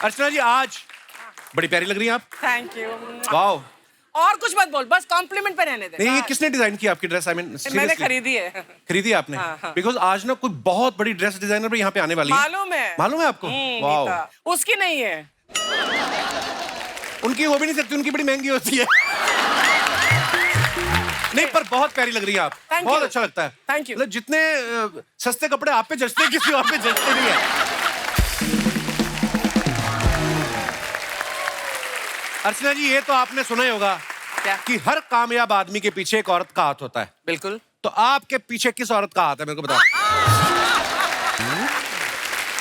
अर्चना जी आज बड़ी प्यारी लग रही हैं आप। Thank you. वाओ। और कुछ मत बोल, बस कॉम्प्लीमेंट पे रहने दे। नहीं, ये किसने डिजाइन की आपकी ड्रेस? आई मीन मैंने खरीदी है। खरीदी आपने? हाँ। बिकॉज आज ना कोई बहुत बड़ी ड्रेस डिजाइनर भी यहाँ पे आने वाली है। मालूम है आपको? वाओ। उसकी नहीं है। उनकी हो भी नहीं सकती, उनकी बड़ी महंगी होती है। नहीं, पर बहुत प्यारी लग रही है आप। बहुत अच्छा लगता है। Thank you. मतलब जितने सस्ते कपड़े आप पे जचते हैं, किसी और पे जचते नहीं है। अर्चना जी, ये तो आपने सुना ही होगा क्या? कि हर कामयाब आदमी के पीछे एक औरत का हाथ होता है। बिल्कुल। तो आपके पीछे किस औरत का हाथ है, मेरे को बताओ।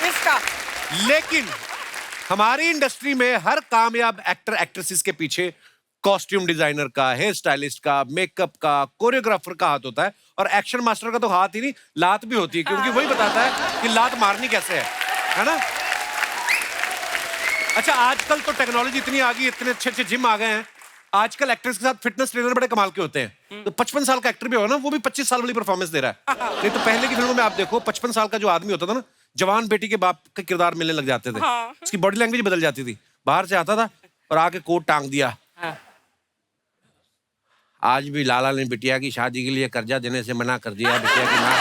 इसका। लेकिन हमारी इंडस्ट्री में हर कामयाब एक्टर एक्ट्रेसेस के पीछे कॉस्ट्यूम डिजाइनर का, हेयर स्टाइलिस्ट का, मेकअप का, कोरियोग्राफर का हाथ होता है। और एक्शन मास्टर का तो हाथ ही नहीं, लात भी होती है, क्योंकि वही बताता है कि लात मारनी कैसे है ना? अच्छा, आजकल तो टेक्नोलॉजी इतनी आ गई, इतने अच्छे अच्छे जिम आ गए हैं। आजकल एक्टर्स के साथ फिटनेस ट्रेनर बड़े कमाल के होते हैं। तो 55 साल का एक्टर भी होगा ना, वो भी 25 साल वाली परफॉर्मेंस दे रहा है। नहीं तो पहले की फिल्मों में आप देखो, 55 साल का जो आदमी होता था ना, जवान बेटी के बाप का किरदार मिलने लग जाते थे। उसकी बॉडी लैंग्वेज बदल जाती थी। बाहर से आता था और आके कोट टांग दिया। आज भी लाला ने बिटिया की शादी के लिए कर्जा देने से मना कर दिया। बिटिया की माँ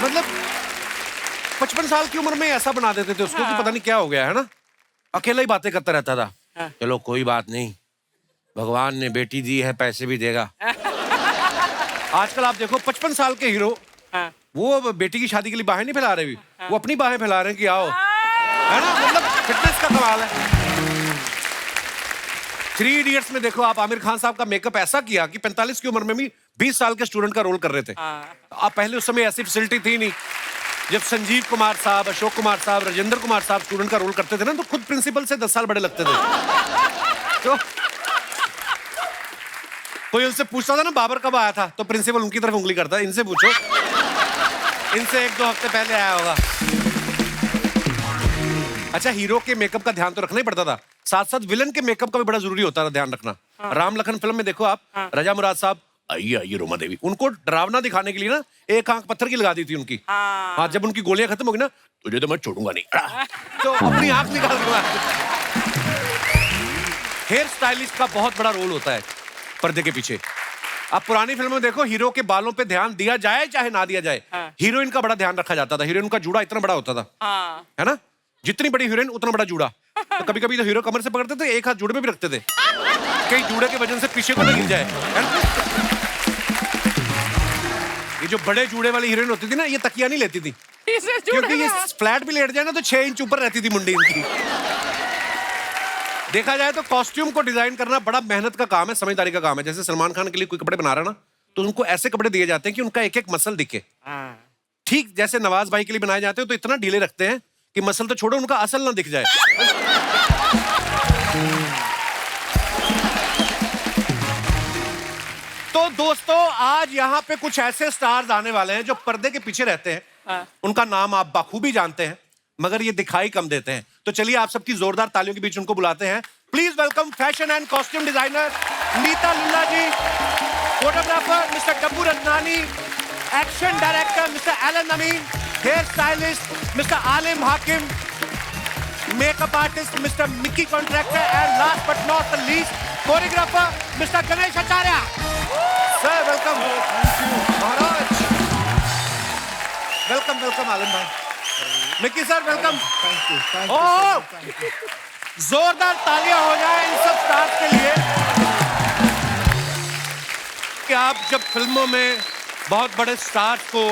मतलब 55 साल की उम्र में ऐसा बना देते थे उसको कि पता नहीं क्या हो गया है ना। अकेला ही बातें करता रहता था। चलो कोई बात नहीं, भगवान ने बेटी दी है, पैसे भी देगा। आजकल आप देखो 55 साल के हीरो वो बेटी की शादी के लिए बाहें नहीं फैला रहे भी, वो अपनी बाहें फैला रहे हैं कि आओ, है ना। मतलब फिटनेस का कमाल है। 3 इडियट्स में देखो आप, आमिर खान साहब का मेकअप ऐसा किया कि 45 की उम्र में भी 20 साल के स्टूडेंट का रोल कर रहे थे। आप पहले उस समय ऐसी फैसिलिटी थी नहीं। जब संजीव कुमार साहब, अशोक कुमार साहब, राजेंद्र कुमार साहब स्टूडेंट का रोल करते थे ना, तो खुद प्रिंसिपल से 10 साल बड़े लगते थे। तो कोई उनसे पूछता था ना बाबर कब आया था, तो प्रिंसिपल उनकी तरफ उंगली करता, इनसे पूछो, इनसे 1-2 हफ्ते पहले आया होगा। अच्छा, हीरो के मेकअप का ध्यान तो रखना ही पड़ता था, साथ साथ विलन के मेकअप का भी बड़ा जरूरी होता था ध्यान रखना। राम लखन फिल्म में देखो आप, रजा मुराद साहब, आइए रोमा देवी, उनको डरावना दिखाने के लिए ना एक आंख पत्थर की लगा दी थी उनकी। हाँ, जब उनकी गोलियां खत्म हो गई ना, तुझे तो मैं छोड़ूंगा नहीं, तो अपनी आंख निकाल दूंगा। हेयर स्टाइलिस्ट का बहुत बड़ा रोल होता है पर्दे के पीछे। आप पुरानी फिल्मों में देखो, हीरो के बालों पे ध्यान दिया जाए चाहे ना दिया जाए, हीरोइन का बड़ा ध्यान रखा जाता था। हीरोइन का जूड़ा इतना बड़ा होता था, है ना। जितनी बड़ी हीरोइन उतना बड़ा जूड़ा। तो कभी कभी तो हीरो कमर से पकड़ते थे, एक हाथ जूड़े में भी रखते थे, कहीं जूड़े के वजन से पीछे को ना गिर जाए, है ना? ये जो बड़े जूड़े वाली हीरोइन होती थी ना, ये तकिया नहीं लेती थी, क्योंकि ये फ्लैट भी लेट जाए ना तो 6 इंच ऊपर रहती थी मुंडी इनकी। देखा जाए तो कॉस्ट्यूम को डिजाइन करना बड़ा मेहनत का काम है, समझदारी का काम है। जैसे सलमान खान के लिए कोई कपड़े बना रहा है ना, तो उनको ऐसे कपड़े दिए जाते हैं कि उनका एक एक मसल दिखे। ठीक जैसे नवाज भाई के लिए बनाए जाते हैं, तो इतना ढीले रखते हैं कि मसल तो छोड़ो, उनका असल ना दिख जाए। तो दोस्तों, आज यहाँ पे कुछ ऐसे स्टार्स आने वाले हैं जो पर्दे के पीछे रहते हैं। उनका नाम आप बाखूबी जानते हैं, मगर ये दिखाई कम देते हैं। तो चलिए आप सबकी जोरदार तालियों के बीच उनको बुलाते हैं। Please welcome fashion and costume designer Neeta Lulla ji, photographer mister Dabboo Ratnani, action director mister Allan Amin, hair stylist mister Aalim Hakim, makeup artist mister Mickey Contractor, and last but not the least choreographer mister Ganesh Acharya. Sir welcome. महाराज वेलकम। वेलकम आलिम भाई, मिक्की सर वेलकम। जोरदार तालियां हो जाए इन सब stars के लिए। कि आप जब फिल्मों में बहुत बड़े स्टार्स को,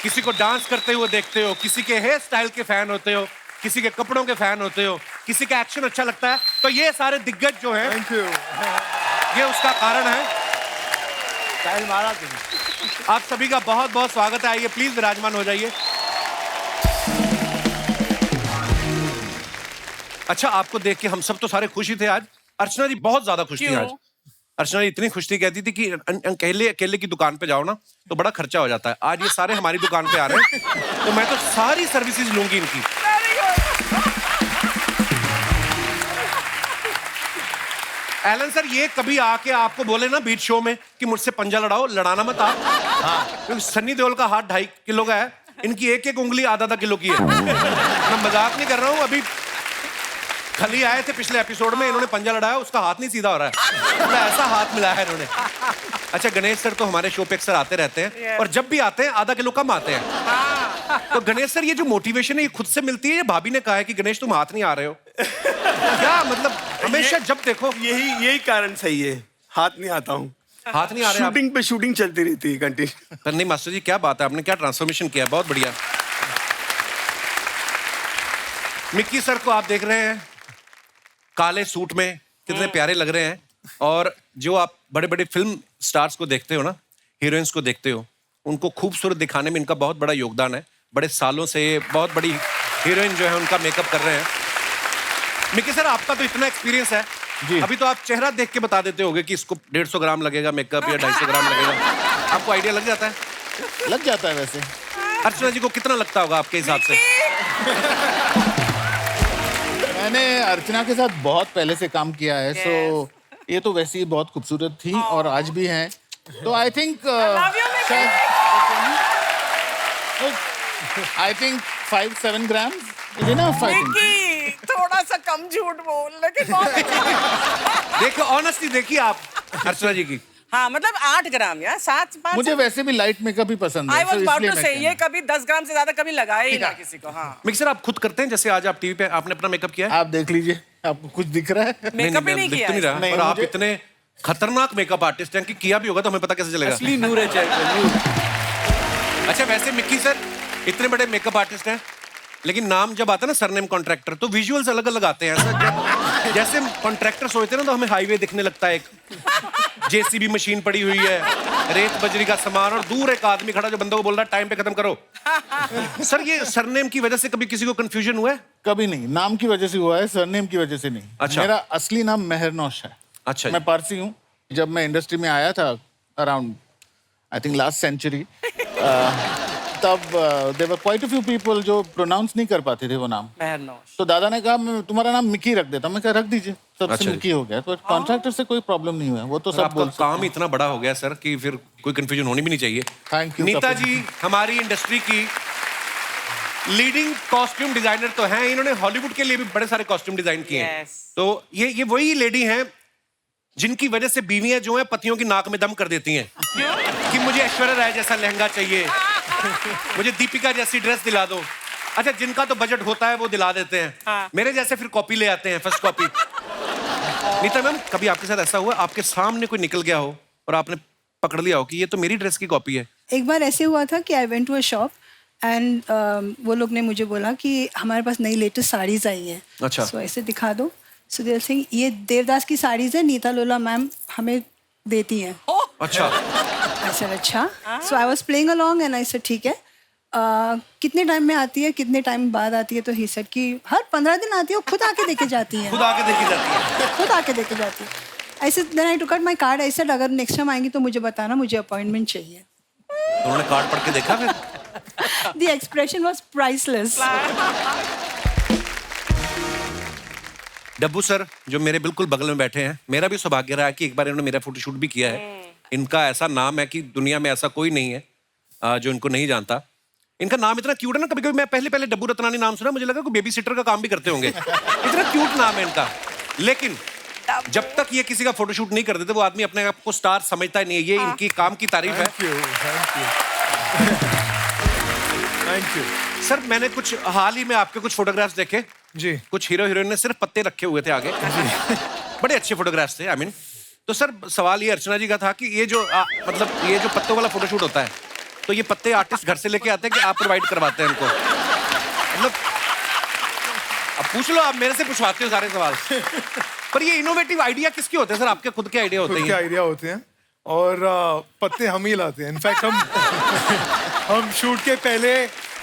किसी को डांस करते हुए देखते हो, किसी के हेयर स्टाइल के फैन होते हो, किसी के कपड़ों के फैन होते हो, किसी का एक्शन अच्छा लगता है, तो ये सारे दिग्गज जो हैं, थैंक यू, ये उसका कारण है। आप सभी का बहुत बहुत स्वागत है। आइए प्लीज विराजमान हो जाइए। अच्छा, आपको देख के हम सब तो सारे खुश ही थे आज। अर्चना जी बहुत ज्यादा खुश थी आज। अर्चना जी इतनी खुश थी, कहती थी कि अकेले की दुकान पे जाओ ना तो बड़ा खर्चा हो जाता है। आज ये सारे हमारी दुकान पे आ रहे हैं, तो मैं तो सारी सर्विसेज लूंगी इनकी। एलन सर, ये कभी आके आपको बोले ना बीच शो में कि मुझसे पंजा लड़ाओ, लड़ाना मत आप। हाँ, क्योंकि सन्नी देओल का हाथ 2.5 किलो का है, इनकी एक एक उंगली आधा किलो की है। मैं मजाक नहीं कर रहा हूँ। अभी खली आए थे पिछले एपिसोड में, इन्होंने पंजा लड़ाया, उसका हाथ नहीं सीधा हो रहा है, तो ऐसा हाथ मिलाया है इन्होंने। अच्छा, गणेश सर तो हमारे शो पे अक्सर आते रहते हैं और जब भी आते हैं आधा किलो कम आते हैं। तो गणेश सर, ये जो मोटिवेशन है ये खुद से मिलती है या भाभी ने कहा है कि गणेश तुम हाथ नहीं आ रहे हो? क्या मतलब हमेशा जब देखो यही कारण सही है, हाथ नहीं आता हूँ। हाथ नहीं आ रहे आप? शूटिंग पे शूटिंग चलती रहती है कंटिन्यू। पर नहीं मास्टर जी, क्या बात है, आपने क्या ट्रांसफॉर्मेशन किया, बहुत बढ़िया। मिक्की सर को आप देख रहे हैं काले सूट में, कितने प्यारे लग रहे हैं। और जो आप बड़े बड़े फिल्म स्टार्स को देखते हो ना, हीरोइंस को देखते हो, उनको खूबसूरत दिखाने में इनका बहुत बड़ा योगदान है। बड़े सालों से बहुत बड़ी हीरोइन जो है उनका मेकअप कर रहे हैं। मिक्की सर, आपका तो इतना एक्सपीरियंस है जी। अभी तो आप चेहरा देख के बता देते होगे कि इसको 150 ग्राम लगेगा मेकअप या 250 ग्राम लगेगा, आपको आइडिया लग जाता है? लग जाता है वैसे। अर्चना जी को कितना लगता होगा आपके हिसाब से? मैंने अर्चना के साथ बहुत पहले से काम किया है, सो ये तो वैसे ही बहुत खूबसूरत थी और आज भी हैं, तो I think 5-7 gram is enough. थोड़ा सा कम झूठ बोल, लेकिन बहुत अच्छा। देखो ऑनेस्टली देखिए आप अर्चना जी की। हाँ, मतलब 8 ग्राम या 7-5। मुझे वैसे भी लाइट मेकअप ही पसंद है। आई वाज अबाउट टू से, मैं ये कभी 10 ग्राम से ज्यादा कभी लगाया ही ना किसी को। हाँ, मिक्सर आप खुद करते हैं? जैसे आज आप टीवी पे आपने अपना मेकअप किया है? आप देख लीजिए, आपको कुछ दिख रहा है? मेकअप ही नहीं दिख किया तो नहीं रहा। नहीं, और आप मुझे- इतने खतरनाक मेकअप आर्टिस्ट हैं कि किया भी होगा तो हमें पता कैसे चलेगा? असली नूर है अच्छा, वैसे मिक्की सर इतने बड़े मेकअप आर्टिस्ट हैं, लेकिन नाम जब आता है ना सरनेम कॉन्ट्रैक्टर, तो विजुअल्स अलग अलग आते हैं। ऐसा जैसे कॉन्ट्रैक्टर सोचते हैं ना, तो हमें हाईवे दिखने लगता है, एक जेसीबी मशीन पड़ी हुई है, रेत बजरी का सामान, और दूर एक आदमी खड़ा जो बंदों को बोल रहा है टाइम पे खत्म करो। सर, ये सरनेम की वजह से कभी किसी को कंफ्यूजन हुआ है? कभी नहीं, नाम की वजह से हुआ है, सरनेम की वजह से नहीं। अच्छा। मेरा असली नाम मेहरनौश है। अच्छा, मैं पारसी हूँ। जब मैं इंडस्ट्री में आया था around I think last century, तब there were quite a few people जो प्रोनाउंस नहीं कर पाते थे वो नाम। मेहरनौश। तो दादा ने कहा मैं तुम्हारा नाम मिकी रख देता हूं। मैं कहा रख दीजिए, सबसे अच्छा। मिकी हो गया। तो कॉन्ट्रैक्टर से कोई प्रॉब्लम नहीं हुआ, वो तो सब आपका बोल सकते काम इतना बड़ा हो गया सर कि फिर कोई कंफ्यूजन होनी भी नहीं चाहिए। थैंक यू नीता जी हमारी इंडस्ट्री की लीडिंग कॉस्ट्यूम डिजाइनर तो हैं, इन्होंने हॉलीवुड के लिए भी बड़े सारे कॉस्ट्यूम डिजाइन किए हैं। Yes. तो ये वही लेडी हैं जिनकी वजह से बीवियां जो हैं पतियों की नाक में दम कर देती हैं कि मुझे ऐश्वर्या राय जैसा लहंगा चाहिए, मुझे दीपिका जैसी ड्रेस दिला दो। अच्छा, जिनका तो बजट होता है वो दिला देते हैं। हाँ। मेरे जैसे फिर कॉपी ले आते हैं, फर्स्ट कॉपी। नीता मैम, कभी आपके साथ ऐसा हुआ आपके सामने कोई निकल गया हो और आपने पकड़ लिया हो कि ये तो मेरी ड्रेस की कॉपी है? एक बार ऐसे हुआ था कि I went to a shop and वो लोग ने मुझे बोला कि हमारे पास नई लेटेस्ट साड़ीज आई हैं। अच्छा। सो ऐसे दिखा दो। सो दे सिंह ये देवदास की साड़ीज है, नीता लोला मैम हमें देती हैं। अच्छा। आई सेड अच्छा। So I was playing along and I said ठीक है, कितने टाइम में आती है, कितने टाइम बाद आती है? तो ही सेड कि हर 15 दिन आती है, वो खुद आके देके जाती हैं। खुद आके देखी जाती है। खुद आके देके जाती है। ऐसे then I took out my card. I said अगर नेक्स्ट टाइम आएंगी तो मुझे बताना, मुझे अपॉइंटमेंट चाहिए। उन्होंने कार्ड पढ़ के देखा फिर? The expression was priceless. Dabboo sir जो मेरे बिल्कुल बगल में बैठे हैं, मेरा भी सौभाग्य रहा है कि एक बार इन्होंने मेरा फोटोशूट भी किया है। इनका ऐसा नाम है कि दुनिया में ऐसा कोई नहीं है जो इनको नहीं जानता। इनका नाम इतना क्यूट है ना, कभी कभी मैं पहले डब्बू रत्नानी नाम सुना, मुझे लगा कोई बेबी सिटर का काम भी करते होंगे, इतना क्यूट नाम है इनका। लेकिन जब तक ये किसी का फोटोशूट नहीं कर देते वो आदमी अपने आप को स्टार समझता ही नहीं है। ये इनकी काम की तारीफ है। Thank you. सर, मैंने कुछ हाल ही में आपके कुछ फोटोग्राफ्स देखे जी। कुछ हीरो हीरोइन ने सिर्फ पत्ते रखे हुए थे आगे। बड़े अच्छे फोटोग्राफ्स थे, आई मीन। तो सर सवाल ये अर्चना जी का था कि ये जो मतलब ये जो पत्तों वाला फोटोशूट होता है, तो ये पत्ते आर्टिस्ट घर से लेके आते हैं कि आप प्रोवाइड करवाते हैं इनको? मतलब अब पूछ लो, आप मेरे से पूछवाते हो सारे सवाल। पर ये इनोवेटिव आइडिया किसके होते हैं सर? आपके खुद के आइडिया होते खुद के हैं? आइडिया होते हैं और पत्ते हम ही लाते हैं। इनफैक्ट हम शूट के पहले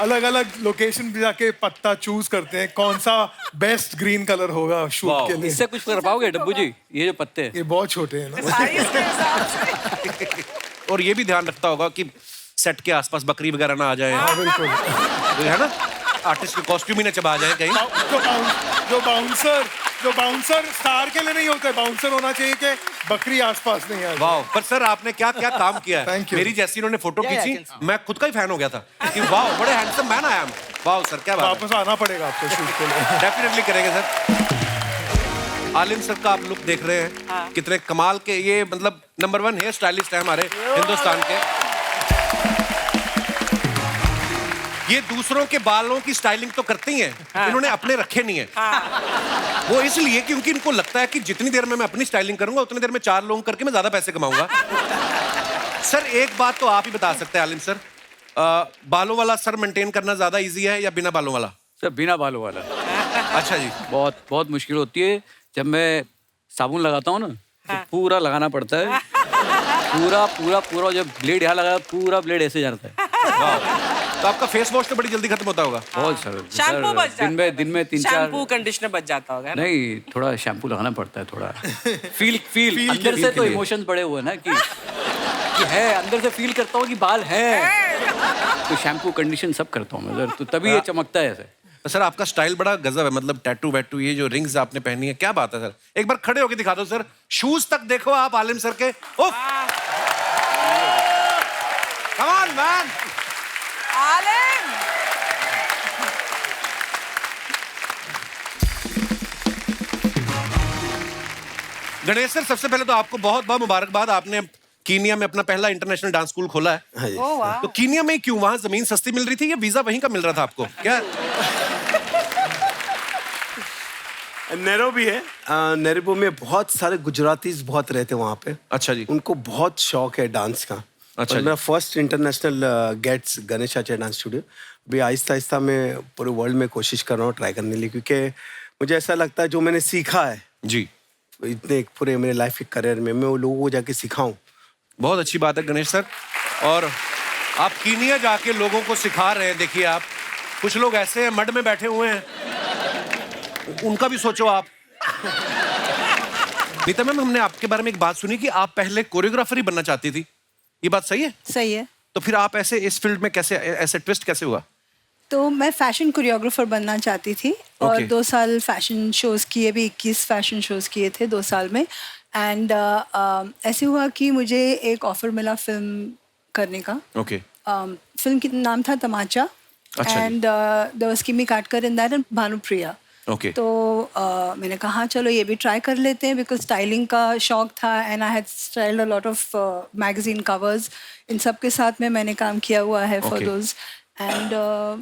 अलग अलग लोकेशन पे जाके पत्ता चूज करते हैं, कौन सा बेस्ट ग्रीन कलर होगा शूट के लिए। इससे कुछ कर पाओगे डब्बू जी? ये जो पत्ते हैं ये बहुत छोटे हैं ना। साइज के हिसाब से। और ये भी ध्यान रखता होगा कि सेट के आसपास बकरी वगैरह ना आ जाए, हाँ बिल्कुल। तो है ना, आर्टिस्ट के कॉस्ट्यूम ही ना चबा जाए कहीं। जो बाउंसर स्टार के लिए नहीं होता है, बाउंसर होना चाहिए कि बकरी आसपास नहीं आ जाए। वाह, पर सर आपने क्या क्या काम किया है। Thank you. मेरी जैसी इन्होंने फोटो खींची, मैं खुद का ही फैन हो गया था कि वाह, बड़े हैंडसम मैन आई एम। वाह सर, क्या बात वापस आना पड़ेगा आपको शूट के लिए। है। डेफिनेटली करेंगे सर। आलिम सर का आप लुक देख रहे हैं, कितने कमाल के, ये मतलब नंबर 1 हेयर स्टाइलिस्ट है हमारे हिंदुस्तान के। ये दूसरों के बालों की स्टाइलिंग तो करती हैं, इन्होंने अपने रखे नहीं है। वो इसलिए क्योंकि इनको लगता है कि जितनी देर में मैं अपनी स्टाइलिंग करूंगा उतनी देर में 4 लोग करके मैं ज्यादा पैसे कमाऊंगा। सर एक बात तो आप ही बता सकते हैं आलिम सर, बालों वाला सर मेंटेन करना ज्यादा इजी है या बिना बालों वाला? सर बिना बालों वाला अच्छा जी। बहुत बहुत मुश्किल होती है। जब मैं साबुन लगाता हूँ ना तो पूरा लगाना पड़ता है, पूरा पूरा पूरा। जब ब्लेड यहाँ लगा पूरा ब्लेड ऐसे जाता है। तो आपका फेस वॉश तो बड़ी जल्दी खत्म होता होगा। बहुत सर, शैम्पू बच जाता है। दिन में 3-4 शैम्पू कंडीशनर बच जाता होगा ना? नहीं, थोड़ा शैम्पू लगाना पड़ता है। थोड़ा फील अंदर से तो इमोशंस बड़े हुए ना कि है, अंदर से फील करता हूँ कि बाल है, तो शैम्पू कंडीशन सब करता हूँ मैं सर, तो तभी ये चमकता है ऐसे। सर आपका स्टाइल बड़ा गजब है, मतलब टैटू वैटू, ये जो रिंग्स आपने पहनी है, क्या बात है सर। एक बार खड़े होके दिखा दो सर, शूज तक देखो आप आलिम सर के। Come on man. आलिम गणेश सर, सबसे पहले तो आपको बहुत बहुत मुबारकबाद, आपने कीनिया में अपना पहला इंटरनेशनल डांस स्कूल खोला है। ओह वाह। तो कीनिया में क्यों, वहां जमीन सस्ती मिल रही थी या वीजा वहीं का मिल रहा था आपको क्या? नैरोबी है, नैरोबी में बहुत सारे गुजरातीज बहुत रहते हैं वहाँ पे। अच्छा जी। उनको बहुत शौक है डांस का। अच्छा और जी। मेरा first international gets Ganesh Acharya dance studio. अभी आहिस्ता आहिस्ता मैं पूरे वर्ल्ड में कोशिश कर रहा हूँ ट्राई करने के लिए, क्योंकि मुझे ऐसा लगता है जो मैंने सीखा है जी, इतने पूरे मेरे लाइफ के करियर में, मैं वो लोगों को जाके सिखाऊं। बहुत अच्छी बात है गणेश सर। और आप कीनिया जाके लोगों को सिखा रहे हैं। देखिए आप, कुछ लोग ऐसे हैं मड में बैठे हुए हैं, उनका भी सोचो आप। नीता मैम, हमने आपके बारे में एक बात सुनी कि आप पहले कोरियोग्राफर ही बनना चाहती थी, ये बात सही है? सही है। तो फिर आप ऐसे इस फील्ड में कैसे, ऐसे ट्विस्ट कैसे हुआ? तो मैं फैशन कोरियोग्राफर बनना चाहती थी और Okay. 2 साल फैशन शोज़ किए भी, 21 फैशन शोज़ किए थे 2 साल में। एंड ऐसे हुआ कि मुझे एक ऑफर मिला फिल्म करने का। ओके। फिल्म का नाम था तमाचा। अच्छा जी। एंड देयर वाज किमी काटकर in that and Bhanupriya. Okay. तो मैंने कहा चलो ये भी ट्राई कर लेते हैं, बिकॉज स्टाइलिंग का शौक था and I had styled a lot of magazine covers. इन सब के साथ में मैंने काम किया हुआ है फॉर Okay. दोज। एंड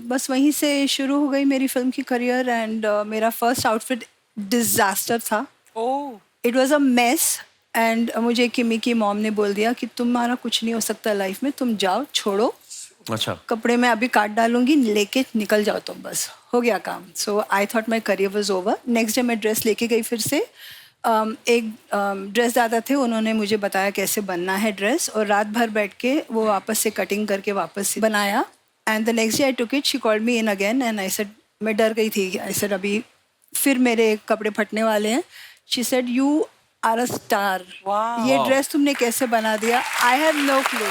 बस वहीं से शुरू हो गई मेरी फिल्म की करियर। एंड मेरा फर्स्ट आउटफिट डिजास्टर था। Oh it was a mess. And मुझे किमी की मॉम ने बोल दिया कि तुम्हारा कुछ नहीं हो सकता लाइफ में, तुम जाओ, छोड़ो, अच्छा। कपड़े में अभी काट डालूंगी, लेके निकल जाओ तुम, बस हो गया काम। So I thought my career was over. Next day मैं ड्रेस लेके गई फिर से। एक ड्रेस दादा थे, उन्होंने मुझे बताया कैसे बनना है ड्रेस, और रात भर बैठ के वो वापस से कटिंग करके वापस से बनाया। And the next day I took it, she called me in again and I said, मैं डर गई थी, आई सेड अभी फिर मेरे कपड़े फटने वाले हैं। She said you are a star, Wow. ये ड्रेस तुमने कैसे बना दिया? I have no clue.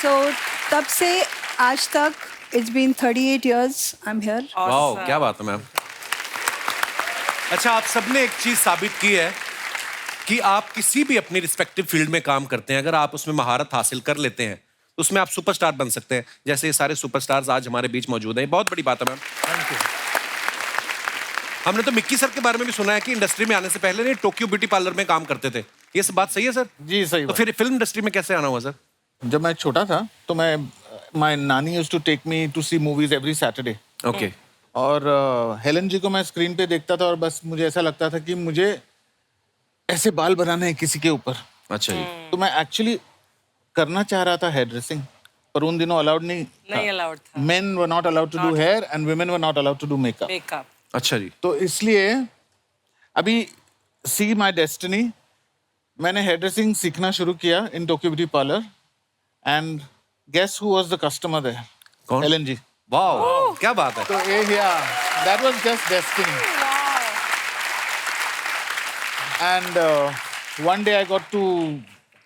So तब से आज तक it's been 38 years I am here. वाह, क्या बात है मैम। अच्छा, आप सबने एक चीज साबित की है कि आप किसी भी अपनी रिस्पेक्टिव फील्ड में काम करते हैं, अगर आप उसमें महारत हासिल कर लेते हैं तो उसमें आप सुपरस्टार बन सकते हैं, जैसे ये सारे सुपरस्टार्स आज हमारे बीच मौजूद हैं। बहुत बड़ी बात है मैम। हमने तो मिक्की सर के बारे में भी सुना है कि इंडस्ट्री में आने से पहले नहीं टोक्यो ब्यूटी पार्लर में काम करते थे, ये सब बात सही है सर? जी सही तो बात। फिर फिल्म इंडस्ट्री में कैसे आना हुआ सर? जब मैं छोटा था तो मैं माय नानी used to take me to see movies every Saturday. Okay. और हेलन जी को मैं स्क्रीन पे देखता था और बस मुझे ऐसा लगता था कि मुझे ऐसे बाल बनाने हैं किसी के ऊपर। अच्छा जी। तो मैं एक्चुअली करना चाह रहा था हेयर ड्रेसिंग, पर उन दिनों अलाउड नहीं अलाउड था men were not allowed to do hair and women were not allowed to do makeup. Makeup. अच्छा जी। तो इसलिए अभी सी माई डेस्टिनी, मैंने हेयर ड्रेसिंग सीखना शुरू किया in Tokyo beauty parlour. And guess who was the customer there? कौन? हेलन जी। वाह, क्या बात है। तो that was just destiny. And one day I got to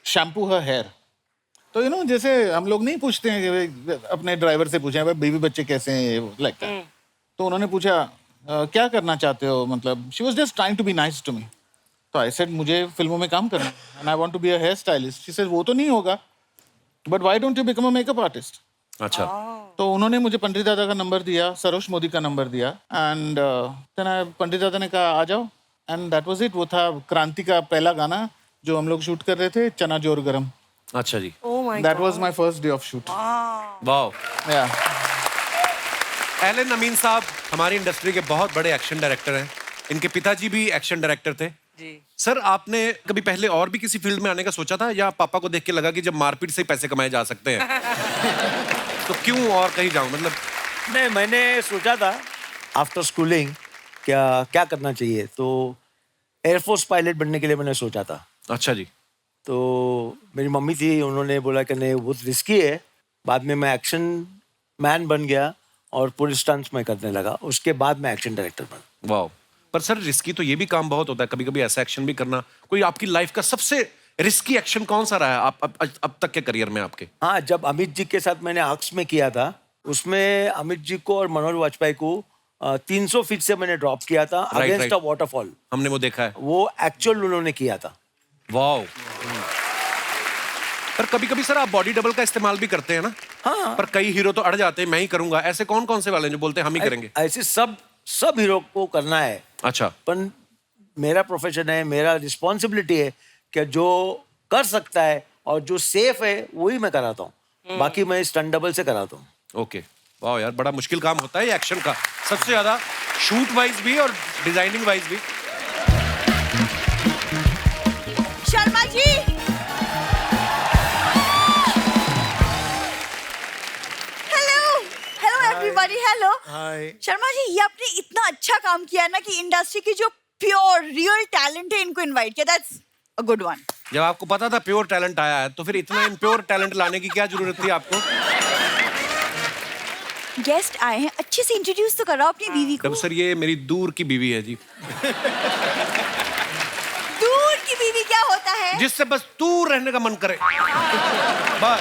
shampoo her hair. तो यू नो, जैसे हम लोग नहीं पूछते हैं कि अपने ड्राइवर से पूछे भाई बीवी बच्चे कैसे हैं, लाइक दैट। तो उन्होंने पूछा क्या करना चाहते हो, मतलब she was just trying to be nice to me. तो आई सेड मुझे फिल्मों में काम करना and I want to be a hair stylist. She said वो तो नहीं होगा, but why don't you become a makeup artist? अच्छा तो उन्होंने मुझे पंडित दादा का नंबर दिया, सरोज मोदी का नंबर दिया, एंड पंडित दादा ने कहा आ जाओ, एंड दैट वाज इट। वो था क्रांति का पहला गाना जो हम लोग शूट कर रहे थे, चना जोर गरम। अच्छा जी, that was my first day of shoot. वाह। या एलन अमीन साहब हमारी इंडस्ट्री के बहुत बड़े एक्शन डायरेक्टर हैं। इनके पिताजी भी एक्शन डायरेक्टर थे जी। सर। आपने कभी पहले और भी किसी फील्ड में आने का सोचा था, या पापा को देख के लगा कि जब मारपीट से ही पैसे कमाए जा सकते हैं तो क्यों और कहीं जाऊं? मतलब नहीं, मैंने सोचा था आफ्टर स्कूलिंग क्या करना चाहिए, तो एयरफोर्स पायलट बनने के लिए मैंने सोचा था। अच्छा जी। तो मेरी मम्मी थी, उन्होंने बोला कि नहीं बहुत रिस्की है। बाद में मैं एक्शन मैन बन गया और पूरे स्टंट्स में करने लगा। उसके बाद मैं एक्शन डायरेक्टर बना। वाह। पर सर रिस्की तो ये भी काम बहुत होता है, कभी कभी ऐसा एक्शन भी करना। कोई आपकी लाइफ का सबसे रिस्की एक्शन कौन सा रहा है आप अब तक के करियर में आपके? हाँ, जब अमित जी के साथ मैंने आर्क्स में किया था, उसमें अमित जी को और मनोहर वाजपेयी को 300 फीट से मैंने ड्रॉप किया था अगेंस्ट अ वाटरफॉल। हमने वो देखा है। वो एक्चुअल उन्होंने किया था। वाह। पर कभी कभी सर आप बॉडी डबल का इस्तेमाल भी करते हैं ना? हाँ। पर कई हीरो तो अड़ जाते हैं, मैं ही करूंगा। ऐसे कौन कौन से वाले हैं जो बोलते हैं हम ही करेंगे? ऐसे सब हीरो को करना है। अच्छा। पर मेरा प्रोफेशन है, मेरा रिस्पॉन्सिबिलिटी है कि जो कर सकता है और जो सेफ है वही मैं कराता हूँ। बाकी मैं स्टंट डबल से कराता हूँ। ओके। वाह यार, बड़ा मुश्किल काम होता है ये एक्शन का, सबसे ज्यादा शूट वाइज भी और डिजाइनिंग वाइज भी। Sharma ji, hello everybody, hello. हाय। शर्मा जी, ये आपने इतना अच्छा काम किया है ना कि इंडस्ट्री की जो प्योर रियल टैलेंट है इनको इनवाइट किया। That's a good one. जब आपको पता था प्योर टैलेंट आया है तो फिर इतना इम्प्योर टैलेंट लाने की क्या जरूरत थी आपको? गेस्ट आए हैं, अच्छे से इंट्रोड्यूस तो कराओ अपनी बीवी को। तब सर ये मेरी दूर की बीवी है जी। दूर की बीवी क्या होता है? जिससे बस दूर रहने का मन करे बस।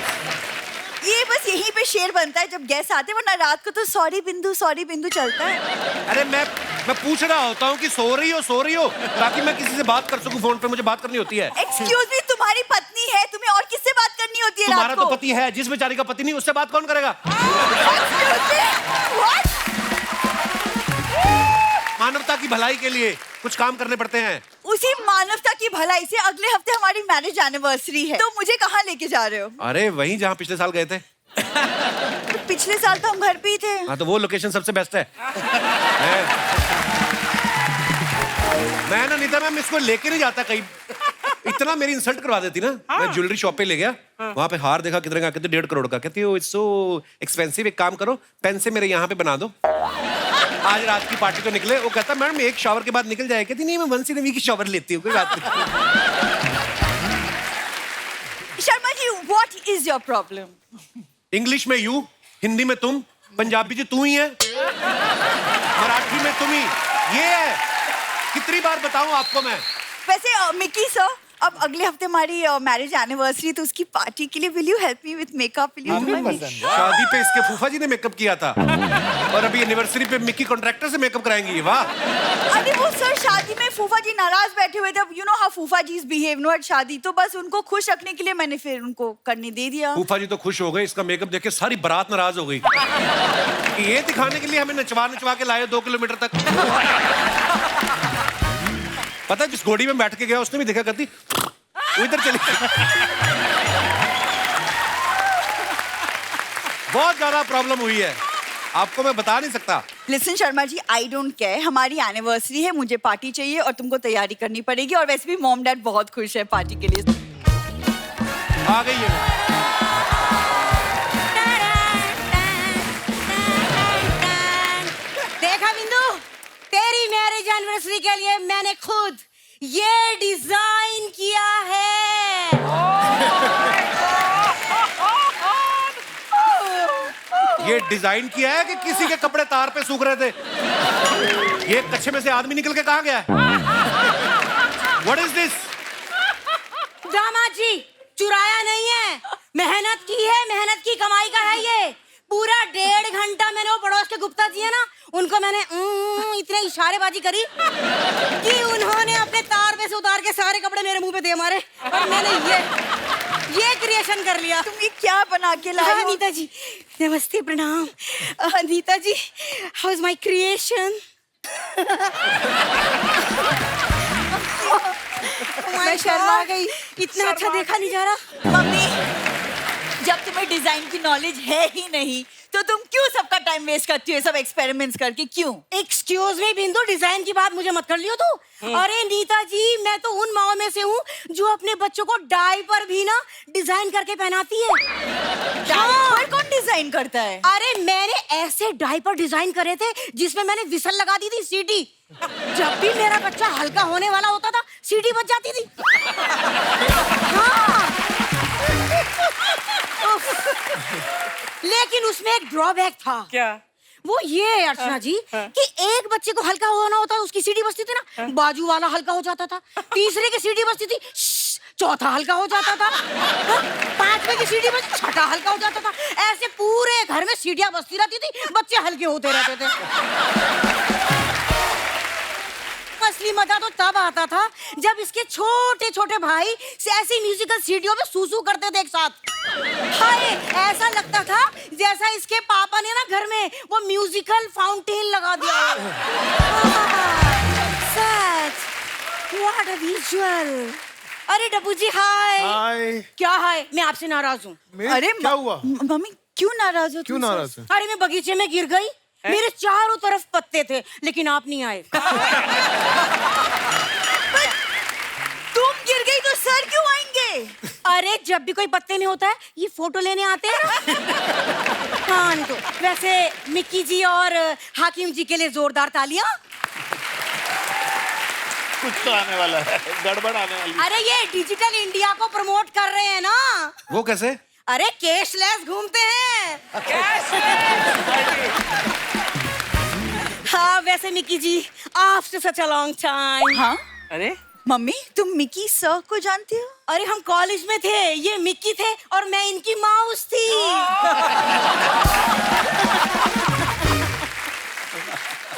ये बस यहीं पे शेर बनता है जब गेस्ट आते हैं, वरना रात को तो सॉरी बिंदु चलता है। अरे मैं पूछ रहा होता हूँ कि सो रही हो ताकि मैं किसी से बात कर सकूं। फोन पे मुझे बात करनी होती है। एक्सक्यूज मी, तुम्हारी पत्नी है, तुम्हें और किससे बात करनी होती है? तुम्हारा रात को तो पति है, जिस बेचारी का पति नहीं उससे बात कौन करेगा? Excuse me? What? मानवता की भलाई के लिए कुछ काम करने पड़ते हैं। उसी मानवता की भलाई से अगले हफ्ते हमारी मैरिज एनिवर्सरी है, तो मुझे कहाँ लेके जा रहे हो? अरे वहीं जहाँ पिछले साल गए थे। तो पिछले साल तो हम घर पे ही थे। हाँ तो वो लोकेशन सबसे बेस्ट है। मैं ना नीता मैम इसको लेके नहीं जाता कहीं। इतना मेरी इंसल्ट करवा देती ना। मैं ज्वेलरी शॉप पे ले गया, वहां पे हार देखा कितने का, कहते 1.5 करोड़ का। कहती हो इट्स सो एक्सपेंसिव, एक काम करो पेन से मेरे यहाँ पे बना दो। आज रात की पार्टी तो निकले। वो कहता मैडम एक शावर के बाद निकल जाएगी। कहती नहीं, मैं वंस इन अ वीक की शावर लेती हूँ, कोई बात नहीं। Sharma ji, what is your problem? English में यू, हिंदी में तुम, पंजाबी जी तू ही है, मराठी में तुम ही। ये है। कितनी बार बताऊं आपको मैं? वैसे मिकी सर, अब अगले हफ्ते हमारी मैरिज एनिवर्सरी, तो उसकी पार्टी के लिए will you help me with makeup? शादी पे इसके फूफा जी ने मेकअप किया था और अभी एनिवर्सरी पे मिक्की कॉन्ट्रैक्टर से मेकअप कराएंगी। वाह। अरे वो सर, शादी में फूफा जी नाराज बैठे हुए थे। यू नो हाउ फूफा जी बिहेव नो एट शादी, तो बस उनको खुश रखने के लिए मैंने फिर उनको करने दे दिया। फूफा जी तो खुश हो गए, इसका मेकअप देख के सारी बारात नाराज हो गई। ये दिखाने के लिए हमें नचवा के लाए 2 किलोमीटर तक। पता है जिस घोड़ी में बैठ के गया उसने भी देखा करती वो इधर चली। बहुत ज्यादा प्रॉब्लम हुई है, आपको मैं बता नहीं सकता। Listen Sharma ji, I don't care, हमारी एनिवर्सरी है, मुझे पार्टी चाहिए और तुमको तैयारी करनी पड़ेगी। और वैसे भी मॉम डैड बहुत खुश है पार्टी के लिए। आ गई है। देखा बिंदु, तेरी मैरिज एनिवर्सरी के लिए मैंने खुद ये डिजाइन किया है। ये डिजाइन किया है कि किसी के कपड़े तार पे सूख रहे थे? ये कच्छे में से आदमी निकल के कहाँ गया? What is this? दामाद जी, चुराया नहीं है, मेहनत की है, मेहनत की कमाई का है ये। पूरा 1.5 घंटा मैंने वो पड़ोस के गुप्ता जी है ना, उनको मैंने इतने इशारेबाजी करी कि उन्होंने अपने तार पे से उतार के सारे कपड़े मेरे मुंह पे दे मारे। और मैंने ये क्रिएशन कर लिया। तुम ये क्या बना के लाए हो? अनीता जी नमस्ते, प्रणाम। अनीता जी, हाउ इज माय क्रिएशन? मैं शर्मा गई। इतना अच्छा देखा नहीं जा रहा। मम्मी, जब तुम्हें डिजाइन की नॉलेज है ही नहीं तो तुम क्यों सबका टाइम वेस्ट करती हो सब एक्सपेरिमेंट्स करके? क्यों? एक्सक्यूज मी बिंदु, डिजाइन की बात मुझे मत कर लियो तू। अरे नीता जी, मैं तो उन माओ में से हूँ जो अपने बच्चों को डायपर भी ना डिजाइन करके पहनाती है। डायपर कौन डिजाइन करता है? अरे मैंने ऐसे डायपर डिजाइन करे थे जिसमें मैंने विसल लगा दी थी, सीटी। जब भी मेरा बच्चा हल्का होने वाला होता था, सीटी बज जाती थी। हाँ। लेकिन उसमें एक ड्रॉबैक था। क्या? वो ये अर्चना जी कि एक बच्चे को हल्का होना होता, उसकी सीटी बजती थी ना, बाजू वाला हल्का हो जाता था, तीसरे की सीटी बजती थी, चौथा हल्का हो जाता था, पांचवे की सीटी बजती, छठा हल्का हो जाता था। ऐसे पूरे घर में सीटियां बजती रहती थी, बच्चे हल्के होते रहते थे। असली मजा तो तब आता था जब इसके छोटे छोटे भाई ऐसी म्यूजिकल सीटियों पे सूसू करते थे एक साथ। हाय, ऐसा लगता था जैसा इसके पापा ने ना घर में वो म्यूजिकल फाउंटेन लगा दिया। सच, व्हाट अ विजुअल। अरे डब्बू जी हाय। हाय। क्या हाय? मैं आपसे नाराज हूँ। अरे क्या हुआ? मम्मी क्यों नाराज हो? क्यों तुम नाराज है? अरे मैं बगीचे में गिर गई, मेरे चारों तरफ पत्ते थे लेकिन आप नहीं आए। तुम गिर गई तो सर क्यों आएंगे? अरे जब भी कोई पत्ते नहीं होता है ये फोटो लेने आते हैं ना। हाँ नहीं तो। वैसे मिक्की जी और हाकिम जी के लिए जोरदार तालियां। कुछ तो आने वाला है, गड़बड़ आने वाली। अरे ये डिजिटल इंडिया को प्रमोट कर रहे हैं ना। वो कैसे? अरे कैशलेस घूमते हैं। हाँ वैसे Mickey ji, after such a long time. हाँ अरे मम्मी, तुम मिकी सर को जानती हो? अरे हम कॉलेज में थे, ये मिक्की थे और मैं इनकी माउस थी।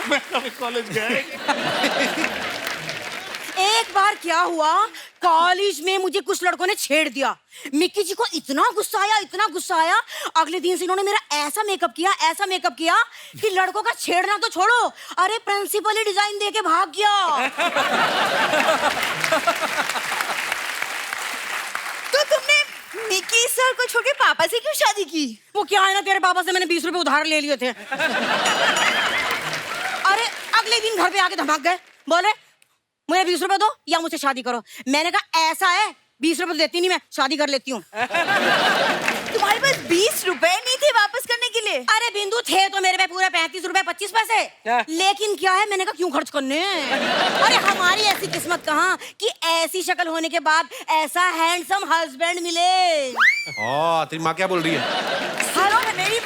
मैं कभी कॉलेज गया। एक बार क्या हुआ, कॉलेज में मुझे कुछ लड़कों ने छेड़ दिया। मिक्की जी को इतना गुस्सा आया, इतना गुस्सा आया, अगले दिन से इन्होंने मेरा ऐसा मेकअप किया, ऐसा मेकअप किया कि लड़कों का छेड़ना तो छोड़ो, अरे प्रिंसिपल ही डिजाइन देके भाग गया। तो तुमने मिकी सर को छोड़ के पापा से क्यों शादी की? वो क्या है ना, तेरे पापा से मैंने 20 रुपए उधार ले लिए थे। अरे अगले दिन घर पे आके धमक गए, बोले मुझे 20 रुपए दो या मुझसे शादी करो। मैंने कहा ऐसा है, 20 रुपए देती नहीं, मैं शादी कर लेती हूँ। तुम्हारे पास 20 रुपए नहीं थे वापस करने के लिए? अरे बिंदु, थे तो मेरे पे पूरे 35 रुपए 25 पैसे। लेकिन क्या है, मैंने कहा क्यों खर्च करने। अरे हमारी ऐसी किस्मत कहाँ कि ऐसी शक्ल होने के बाद ऐसा हैंडसम हस्बैंड मिले। तेरी माँ क्या बोल रही है? हेलो मेरी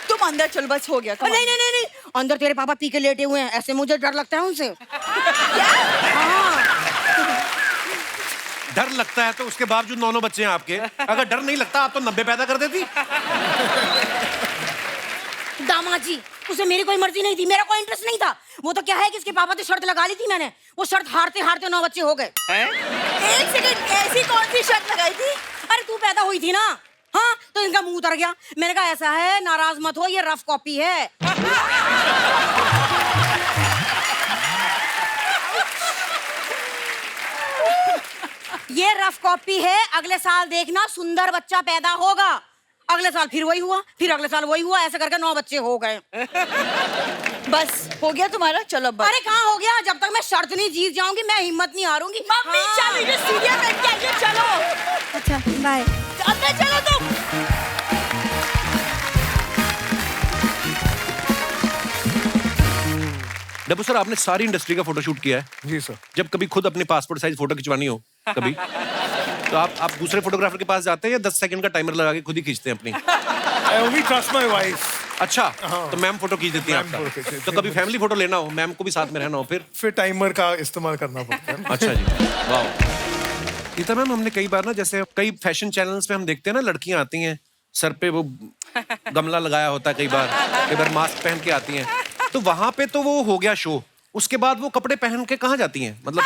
तुम अंदर चलो, बस हो गया। नहीं नहीं नहीं नहीं, अंदर तेरे पापा पी के लेटे हुए हैं, ऐसे मुझे डर लगता है उनसे। डर लगता है तो उसके बावजूद 9 बच्चे हैं आपके। अगर डर नहीं लगता आप तो 90 पैदा कर देती। दामाद जी, उसे मेरी कोई मर्जी नहीं थी, मेरा कोई इंटरेस्ट नहीं था। वो तो क्या है कि इसके पापा से शर्त लगा ली थी मैंने, वो शर्त हारते हारते 9 बच्चे हो गए। एक सेकंड, ऐसी कौन सी शर्त लगाई थी? अरे तू पैदा हुई थी ना। हाँ तो इनका मुंह उतर गया। मैंने कहा ऐसा है, नाराज मत हो, ये रफ कॉपी है। ये रफ कॉपी है, अगले साल देखना सुंदर बच्चा पैदा होगा। अगले साल फिर वही हुआ, फिर अगले साल वही हुआ, ऐसे करके 9 बच्चे हो गए। बस हो गया तुम्हारा? चलो बस। अरे कहाँ हो गया, जब तक मैं शर्त नहीं जीत जाऊंगी मैं हिम्मत नहीं हारूंगी। मम्मी चलो, ये सीढ़ियां बैठ के आइए, चलो। अच्छा बाय। अंदर चलो तुम। डब्बू सर, आपने सारी इंडस्ट्री का फोटोशूट किया है। जी सर। जब कभी खुद अपनी पासपोर्ट साइज फोटो खिंचवानी हो कभी तो आप दूसरे फोटोग्राफर के पास जाते हैं या 10 सेकंड का टाइमर लगा के खुद ही खींचते हैं अपनी? I only trust my wife. अच्छा, तो मैम फोटो खींच देती है मैम फोटो खींच आपका। देती तो है। कभी फैमिली फोटो लेना हो, मैम को भी साथ में रहना हो, फिर टाइमर का इस्तेमाल करना पड़ता है। अच्छा जी, वाह। गीता मैम, हमने कई बार ना, जैसे कई फैशन चैनल्स पे हम देखते हैं ना, लड़कियां आती हैं सर पे वो गमला लगाया होता है, कई बार मास्क पहन के आती हैं, तो वहां पे तो वो हो गया शो। उसके बाद वो कपड़े पहन के कहाँ जाती हैं? मतलब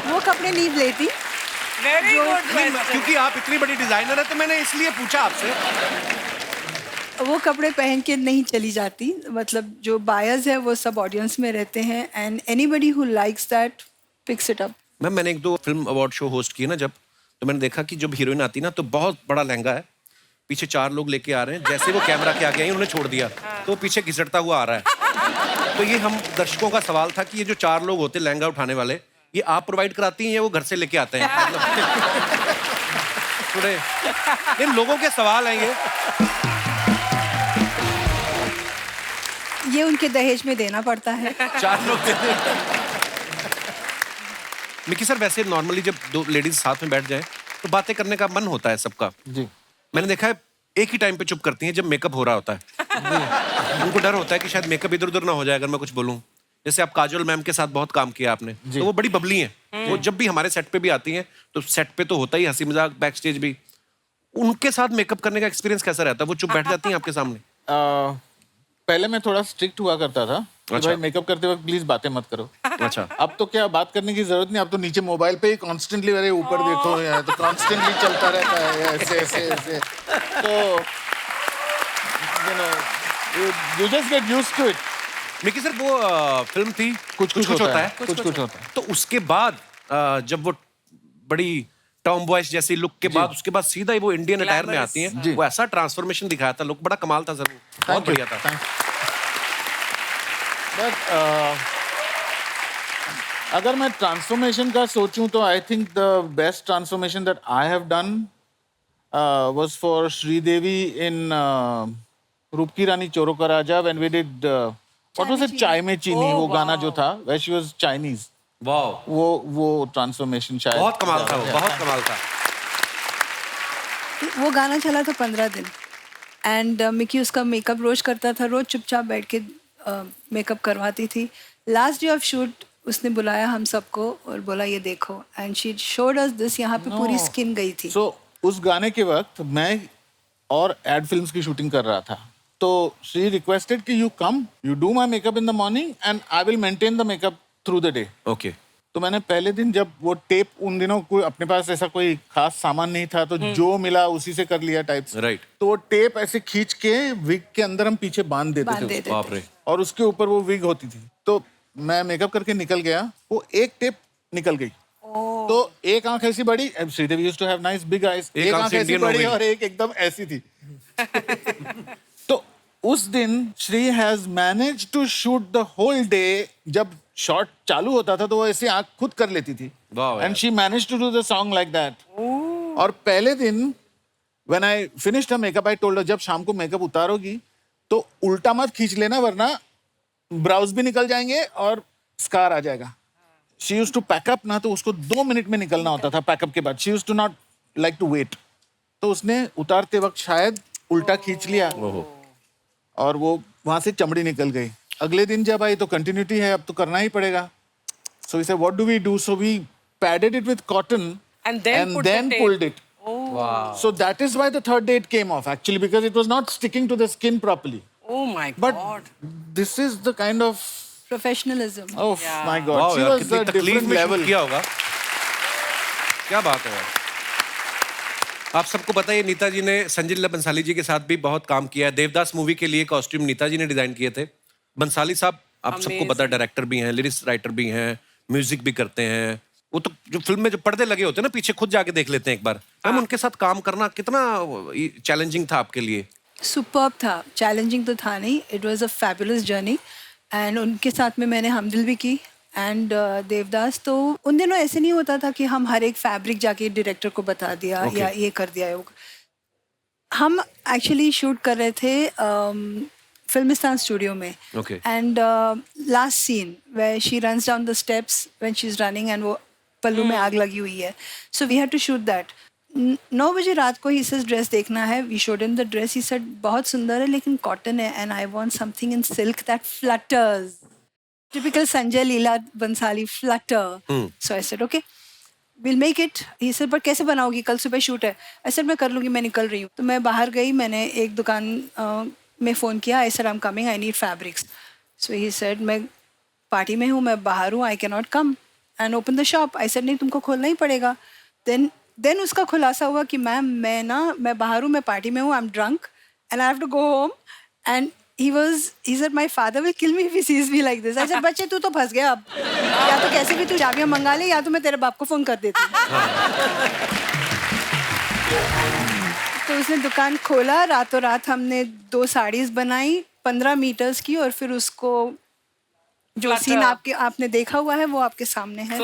वो कपड़े नहीं लेती, वेरी गुड नहीं, क्योंकि आप इतनी बड़ी डिजाइनर है तो मैंने इसलिए पूछा आपसे। वो कपड़े पहन के नहीं चली जाती, मतलब जो बायर्स है वो सब ऑडियंस में रहते हैं and anybody who likes that picks it up. Ma'am मैंने 1-2 फिल्म अवार्ड शो होस्ट किए ना जब, तो मैंने देखा कि जब हीरोइन आती ना तो बहुत बड़ा लहंगा है, पीछे 4 लोग लेके आ रहे हैं, जैसे वो कैमरा के आगे आई उन्होंने छोड़ दिया तो वो पीछे घिसटता हुआ आ रहा है। तो ये हम दर्शकों का सवाल था कि ये जो 4 लोग होते हैं लहंगा उठाने वाले, ये आप प्रोवाइड कराती हैं या वो घर से लेके आते हैं? थोड़े इन लोगों के सवाल हैं ये उनके दहेज में देना पड़ता है। 4 लोग देते हैं। मिकी सर, वैसे नॉर्मली जब 2 लेडीज साथ में बैठ जाएं तो बातें करने का मन होता है सबका जी। मैंने देखा है एक ही टाइम पे चुप करती हैं जब मेकअप हो रहा होता है। उनको डर होता है कि शायद मेकअप इधर उधर ना हो जाए अगर मैं कुछ बोलूं। जैसे आप काजोल मैम के साथ बहुत काम किया आपने, तो वो बड़ी बबली हैं। वो जब भी हमारे सेट पे भी आती हैं तो सेट पे तो होता ही हंसी मजाक, बैक स्टेज भी। उनके साथ मेकअप करने का एक्सपीरियंस कैसा रहता है? वो चुप बैठ जाती हैं आपके सामने? पहले मैं थोड़ा स्ट्रिक्ट हुआ करता था कि अच्छा। भाई मेकअप करते वक्त प्लीज बातें मत करो। अच्छा। अब तो क्या बात करने की जरूरत नहीं, अब तो नीचे मोबाइल पे ही कॉन्स्टेंटली अरे ऊपर देखो यार, तो कॉन्स्टेंटली चलता रहता है ऐसे ऐसे ऐसे। तो you just get used to it। Mickey sir, वो फिल्म थी कुछ कुछ होता है, कुछ कुछ होता है। तो उसके बाद जब वो बड़ी टॉम बॉयज जैसी लुक के बाद उसके बाद सीधा ही वो इंडियन अटायर में आती हैं, वो ऐसा ट्रांसफॉर्मेशन दिखाया था, लुक बड़ा कमाल था सर, बहुत बढ़िया था। बट अगर मैं ट्रांसफॉर्मेशन का सोचूं तो I think the best transformation that I have done was for Sridevi in Roop Ki Rani Choron Ka Raja when we did what was it, Chai Mein चीनी, वो गाना जो था वेयर शी वाज चाइनीज। वाह, वो ट्रांसफॉर्मेशन शायद बहुत कमाल था, वो बहुत कमाल था। वो गाना चला था 15 दिन एंड मिकी उसका मेकअप रोज करता था, रोज चुपचाप बैठ के मेकअप करवाती थी। लास्ट डे ऑफ शूट उसने बुलाया हम सबको और बोला ये देखो, and she showed us this, यहाँ पे पूरी स्किन गई थी। सो उस गाने के वक्त मैं और एड फिल्म्स की शूटिंग कर रहा था, तो शी रिक्वेस्टेड कि you come, you do my makeup in the morning and I will maintain the makeup through the day. Okay. तो मैंने पहले दिन जब वो टेप, उन दिनों कोई अपने पास ऐसा कोई खास सामान नहीं था, तो जो मिला उसी से कर लिया टाइप से। राइट। तो वो टेप ऐसे खींच के विग के अंदर हम पीछे बांध देते थे उसको। बाप रे। और उसके ऊपर वो विग होती थी। तो मैं मेकअप करके निकल गया, वो एक टेप निकल गई। तो एक आंख ऐसी बड़ी, Sridevi used to have nice big eyes, एक आंख ऐसी बड़ी और एक एकदम ऐसी थी। तो उस दिन Shri has manage to shoot the whole day. जब शॉट चालू होता था तो वो ऐसे आंख खुद कर लेती थी, and she manage to do the song like that. और पहले दिन when I finished her makeup I told her, जब शाम को मेकअप उतारोगी तो उल्टा मत खींच लेना वरना ब्राउज भी निकल जाएंगे और स्कार आ जाएगा। शी यूज्ड टू पैकअप ना, तो उसको 2 मिनट में निकलना होता था पैकअप के बाद। She used to not like to wait. तो उसने उतारते वक्त शायद उल्टा खींच लिया और वो वहां से चमड़ी निकल गई। अगले दिन जब आई तो कंटिन्यूटी है, अब तो करना ही पड़ेगा। So we said what do we do, so we padded it with cotton And then pulled it. So that is why the third day it came off actually, because it was not sticking to the skin properly. Oh my But God. this is the kind of, professionalism. oh my God, वाह she यार, was कितनी a तकलीफ different में shoot level. किया होगा। क्या बात है यार। आप सबको पता है नीता जी ने संजय लीला बंसाली जी के साथ भी बहुत काम किया है। देवदास मूवी के लिए कॉस्ट्यूम नीता जी ने डिजाइन किए थे। बंसाली साहब आप सबको पता है डायरेक्टर भी हैं, लिरिक्स राइटर भी हैं, म्यूजिक भी करते हैं। वो तो जो फिल्म में जो पर्दे लगे होते हैं ना पीछे, खुद जाके देख लेते हैं एक बार। मैम उनके साथ काम करना कितना चैलेंजिंग था आपके लिए? सुपर्ब था, चैलेंजिंग तो था नहीं, it was a fabulous journey. And उनके साथ में मैंने हमदिल भी की एंड देवदास। तो उन दिनों ऐसे नहीं होता था कि हम हर एक फैब्रिक जाके डायरेक्टर को बता दिया या ये कर दिया। हम एक्चुअली शूट कर रहे थे फिल्मिस्तान स्टूडियो में। And last scene where she runs down the steps when she is running and वो पल्लू में आग लगी हुई है। So we had to shoot that. 9 बजे रात को ही सेड ड्रेस देखना है। We showed him the dress, he said बहुत सुंदर है लेकिन कॉटन है and I want something in silk that flutters, typical Sanjay Leela Bhansali flutter. So I said okay will make it. He said but कैसे बनाओगी, कल सुबह शूट है। आई सेड मैं कर लूँगी, मैं निकल रही हूँ। तो मैं बाहर गई, मैंने एक दुकान में फ़ोन किया। I said I am coming, I need fabrics. So he said मैं पार्टी में हूँ, मैं बाहर हूँ, I can not come and open the shop. I said नहीं, तुमको खोलना ही पड़ेगा। देन उसका खुलासा हुआ कि मैम मैं बाहर हूँ, मैं पार्टी में हूँ, I am drunk and I have to go home and he said my father will kill me if he sees me like this. I said बच्चे तू तो फंस गया अब, या तो कैसे भी तू चाबियां मंगा ले या तो मैं तेरे बाप को फोन कर देती हूँ। तो उसने दुकान खोला, रातों रात हमने 2 साड़ीज बनाई 15 मीटर्स की और फिर उसको जो सीन आपने देखा हुआ है वो आपके सामने है।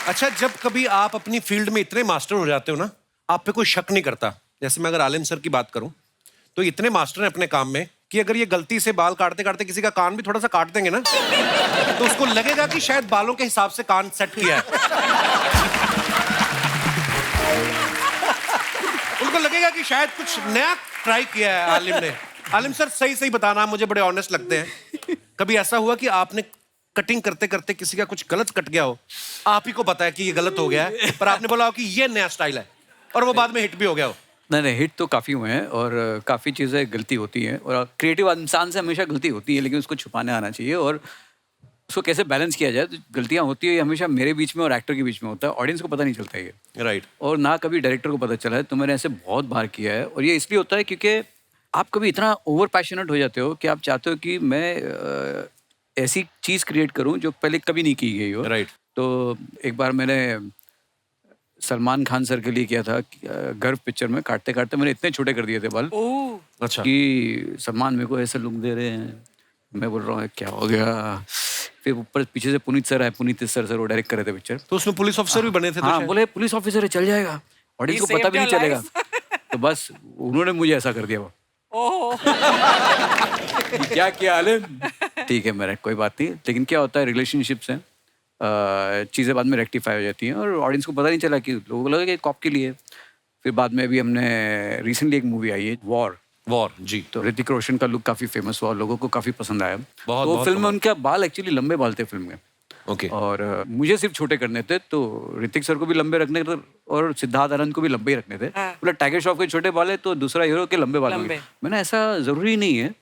अच्छा, जब कभी आप अपनी फील्ड में इतने मास्टर हो जाते हो ना, आप पे कोई शक नहीं करता। जैसे मैं अगर आलिम सर की बात करूं तो इतने मास्टर हैं अपने काम में कि अगर ये गलती से बाल काटते काटते किसी का कान भी थोड़ा सा काट देंगे ना तो उसको लगेगा कि शायद बालों के हिसाब से कान सेट किया है। उनको लगेगा कि शायद कुछ नया ट्राई किया है आलिम ने। आलिम सर सही सही बताना, मुझे बड़े ऑनेस्ट लगते हैं। कभी ऐसा हुआ कि आपने कटिंग करते करते किसी का कुछ गलत कट गया हो, आप ही को पता है कि ये गलत हो गया है, पर आपने बोला हो कि ये नया स्टाइल है और वो बाद में हिट भी हो गया हो? नहीं, हिट तो काफ़ी हुए हैं और काफ़ी चीज़ें गलती होती हैं और क्रिएटिव इंसान से हमेशा गलती होती है, लेकिन उसको छुपाने आना चाहिए और उसको कैसे बैलेंस किया जाए। तो गलतियाँ होती है हमेशा मेरे बीच में और एक्टर के बीच में होता है, ऑडियंस को पता नहीं चलता है ये, राइट। और ना कभी डायरेक्टर को पता चला है। तो मैंने ऐसे बहुत बार किया है और ये इसलिए होता है क्योंकि आप कभी इतना ओवर पैशनेट हो जाते हो कि आप चाहते हो कि मैं ऐसी चीज़ क्रिएट करूँ जो पहले कभी नहीं की गई हो। राइट। तो एक बार मैंने सलमान खान सर के लिए किया था, गर्व पिक्चर में काटते काटते मैंने इतने छोटे कर दिए थे बाल अच्छा कि सलमान मेरे को ऐसे लुक दे रहे हैं, मैं बोल रहा हूँ क्या हो गया। फिर ऊपर पीछे से पुनीत सर आए, पुनीत सर वो डायरेक्ट कर रहे थे पिक्चर, तो उसमें पुलिस ऑफिसर भी बने थे। तो हाँ, बोले पुलिस ऑफिसर है, चल जाएगा, ऑडियंस को पता भी नहीं चलेगा। तो बस उन्होंने मुझे ऐसा कर दिया वो क्या किया आलिम, ठीक है मेरा कोई बात नहीं। लेकिन क्या होता है रिलेशनशिप्स हैं, चीज़ें बाद में रेक्टिफाई हो जाती हैं और ऑडियंस को पता नहीं चला कि लोगों को लगा कि कॉप के लिए। फिर बाद में अभी हमने रिसेंटली एक मूवी आई है वॉर जी, तो ऋतिक रोशन का लुक काफ़ी फेमस हुआ, लोगों को काफ़ी पसंद आया। बहुत तो फिल्म में उनके बाल एक्चुअली लंबे बाल थे फिल्म में, ओके। और मुझे सिर्फ छोटे करने थे, तो ऋतिक सर को भी लंबे रखने थे और सिद्धार्थ आनंद को भी लंबे ही रखने थे। बोला टाइगर श्रॉफ के छोटे बाल है तो दूसरा हीरो के लंबे बाल होंगे। मैंने ऐसा ज़रूरी नहीं है,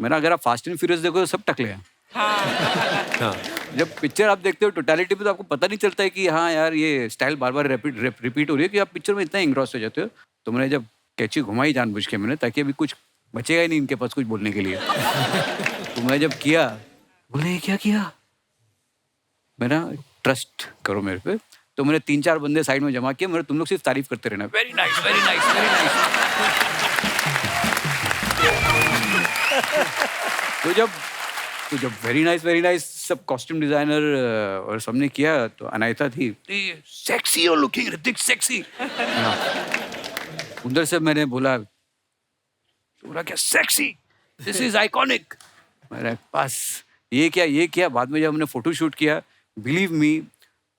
मैंने अगर आप फास्ट एंड फ्यूरियस देखो तो सब टकले हैं। हाँ। जब पिक्चर आप देखते हो टोटलिटी में तो आपको पता नहीं चलता है कि हाँ यार ये स्टाइल बार बार रिपीट हो रही है कि आप पिक्चर में इतना इंग्रॉस हो जाते हो। तो मैंने जब कैची घुमाई जानबूझ के मैंने, ताकि अभी कुछ बचेगा ही नहीं इनके पास कुछ बोलने के लिए। तो मैं जब किया, बोले क्या किया, मेरा ट्रस्ट करो मेरे पे। तो मैंने 3-4 बंदे साइड में जमा किए, मेरे तुम लोग सिर्फ तारीफ करते रहना, very nice very nice very nice. तो जब वेरी नाइस सब कॉस्ट्यूम डिजाइनर और सबने किया तो अनायता थी, सेक्सी हो लुकिंग ऋतिक सेक्सी। उधर से मैंने बोला क्या सेक्सी, दिस इज आइकॉनिक। मेरे पास ये किया। बाद में जब हमने फोटो शूट किया, बिलीव मी,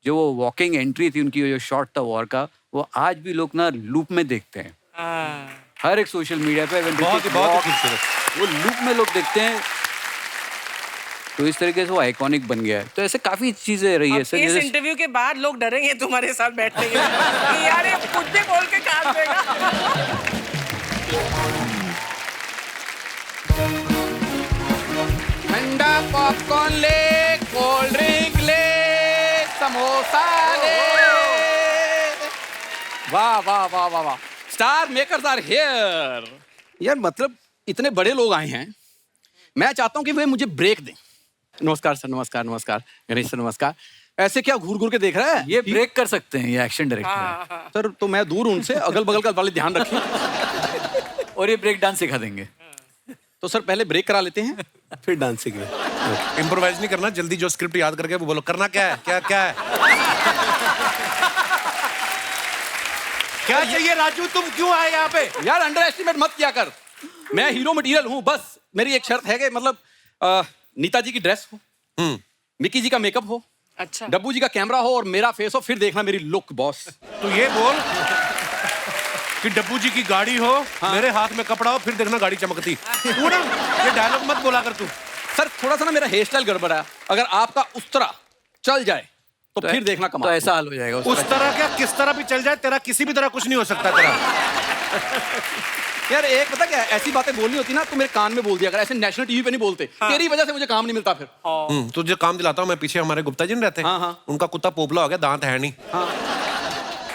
जो वो वॉकिंग एंट्री थी उनकी, जो शॉट था वॉर का, वो आज भी लोग ना लूप में देखते हैं। हर एक सोशल मीडिया पे बहुत ही खूबसूरत वो लूप में लोग देखते हैं। तो इस तरीके से वो आइकॉनिक बन गया है। तो ऐसे काफी चीजें रही है। इस इंटरव्यू के बाद लोग डरेंगे तुम्हारे साथ बैठने के कि यार ये कुछ भी बोल के काट देगा। ठंडा पॉपकॉर्न ले, कोल्ड ड्रिंक ले, समोसा ले। वाह वाह वाह वाह वाह, स्टार मेकर्स आर हियर। यार मतलब इतने बड़े लोग आए हैं, मैं चाहता हूँ कि वे मुझे ब्रेक दें। नमस्कार सर, नमस्कार गणेश सर, नमस्कार। ऐसे क्या घूर घूर के देख रहा है? ये ब्रेक कर सकते हैं, ये एक्शन डायरेक्टर है। सर तो मैं दूर उनसे, अगल बगल का वाले ध्यान रखें। और ये ब्रेक डांस सिखा देंगे। तो सर पहले ब्रेक करा लेते हैं, फिर डांसिंग में। इम्प्रोवाइज नहीं करना, जल्दी जो स्क्रिप्ट याद करके वो बोलो, करना क्या है, क्या है। क्या चाहिए राजू, तुम क्यों आए यहाँ पे? यार अंडर एस्टिमेट मत किया कर, मैं हीरो मटेरियल हूँ। बस मेरी एक शर्त है कि मतलब नीता जी की ड्रेस हो, मिक्की जी का मेकअप हो, अच्छा, डब्बू जी का कैमरा हो और मेरा फेस हो, फिर देखना मेरी लुक बॉस। तो ये बोल कि डब्बू जी की गाड़ी हो, मेरे हाथ में कपड़ा हो, फिर देखना गाड़ी चमकती। तू ना ये डायलॉग मत बोला कर तू। सर थोड़ा सा ना मेरा हेयर स्टाइल गड़बड़ है, अगर आपका उस तरह चल जाए तो फिर देखना कमाल। तो ऐसा हाल हो जाएगा। उस तरह क्या, किस तरह भी चल जाए, तेरा किसी भी तरह कुछ नहीं हो सकता तेरा। यार एक पता क्या है, ऐसी बातें बोलनी होती ना तो मेरे कान में बोल दिया अगर, ऐसे नेशनल टीवी पे नहीं बोलते। तेरी वजह से मुझे काम नहीं मिलता फिर। तुझे काम दिलाता हूँ मैं, पीछे हमारे गुप्ता जी नहीं रहते? हाँ, हाँ। उनका कुत्ता पोपला हो गया, दांत है नहीं।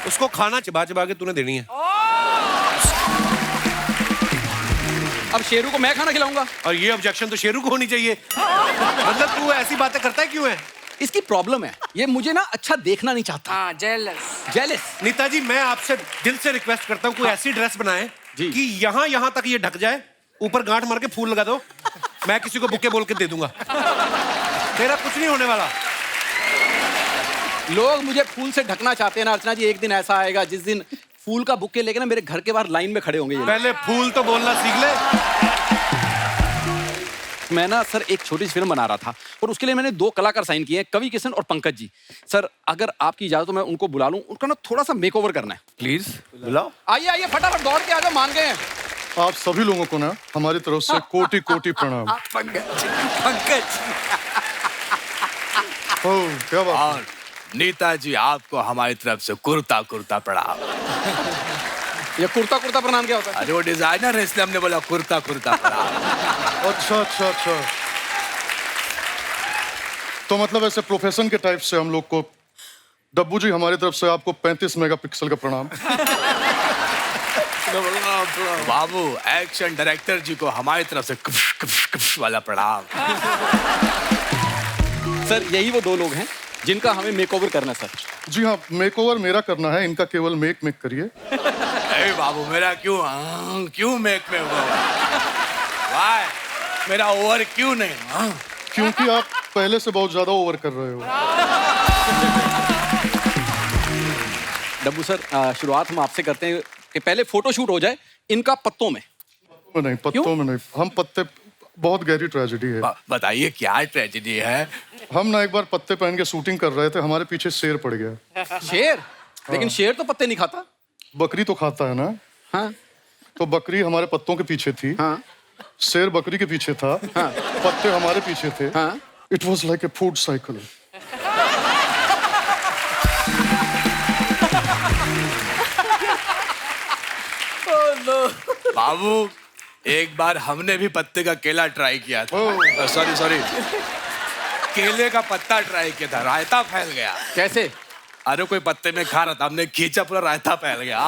उसको खाना चिबा चिबा के तूने देनी है। अब शेरू को मैं खाना खिलाऊंगा? और ये ऑब्जेक्शन तो शेरू को होनी चाहिए। मतलब तू ऐसी बातें करता है क्यों है? इसकी प्रॉब्लम है, ये मुझे ना अच्छा देखना नहीं चाहता। हाँ, जेलस। जेलस। नीता जी मैं आपसे दिल से रिक्वेस्ट करता हूँ कोई ऐसी ड्रेस बनाए कि यहाँ तक ये ढक जाए, ऊपर गांठ मार के फूल लगा दो, मैं किसी को बुके बोल के दे दूंगा। तेरा कुछ नहीं होने वाला। लोग मुझे फूल से ढकना चाहते हैं ना अर्चना जी, एक दिन ऐसा आएगा जिस दिन फूल का बुके लेके ना मेरे घर के बाहर लाइन में खड़े होंगे ये। पहले फूल तो बोलना सीख ले। मैं ना सर एक छोटी सी फिल्म बना रहा था और उसके लिए मैंने 2 कलाकार साइन किए हैं, कवि किशन और पंकज जी। सर अगर आपकी इजाजत तो मैं उनको बुला लूं, उनका ना थोड़ा सा मेकओवर करना है। प्लीज बुलाओ। आइए आइए फटाफट दौड़ के आ जाओ, मान गए हैं। आप सभी लोगों को ना हमारी तरफ से कोटि कोटि प्रणाम। पंकज ओह क्या बात है। और नीता जी आपको हमारी तरफ से कुर्ता कुर्ता प्रणाम। ये कुर्ता कुर्ता प्रणाम क्या होता है? अरे वो डिजाइनर है इसलिए हमने बोला कुर्ता कुर्ता प्रणाम। अच्छा अच्छा अच्छा, तो मतलब ऐसे प्रोफेशन के टाइप से हम लोग को, डब्बू जी हमारी तरफ से आपको 35 मेगापिक्सल का प्रणाम। बाबू एक्शन डायरेक्टर जी को हमारी तरफ से कुश कुश कुश वाला प्रणाम। सर यही वो 2 लोग हैं जिनका हमें मेकओवर करना है सर। जी हाँ, मेकओवर मेरा करना है, इनका केवल मेक करिए। अरे बाबू मेरा क्यों मेक में हुआ? वाह मेरा ओवर क्यों नहीं? क्योंकि आप पहले से बहुत ज्यादा ओवर कर रहे हो। डब्बू सर शुरुआत हम आपसे करते हैं कि पहले फोटो शूट हो जाए इनका पत्तों में। नहीं, पत्तों में नहीं, हम पत्ते, बहुत गहरी ट्रेजेडी है। बताइए क्या ट्रेजेडी है? हम ना एक बार पत्ते पहन के शूटिंग कर रहे थे, हमारे पीछे शेर पड़ गया। शेर? लेकिन शेर तो पत्ते नहीं खाता। बकरी तो खाता है ना। हाँ। तो बकरी हमारे पत्तों के पीछे थी। हाँ। शेर बकरी के पीछे था। हाँ। पत्ते हमारे पीछे थे। हाँ। It was like a food cycle. बाबू एक बार हमने भी पत्ते का केला ट्राई किया था। सॉरी केले का पत्ता ट्राई किया था, रायता फैल गया। कैसे? अरे कोई पत्ते में खा रहा था, हमने खींचा पूरा रायता फैल गया।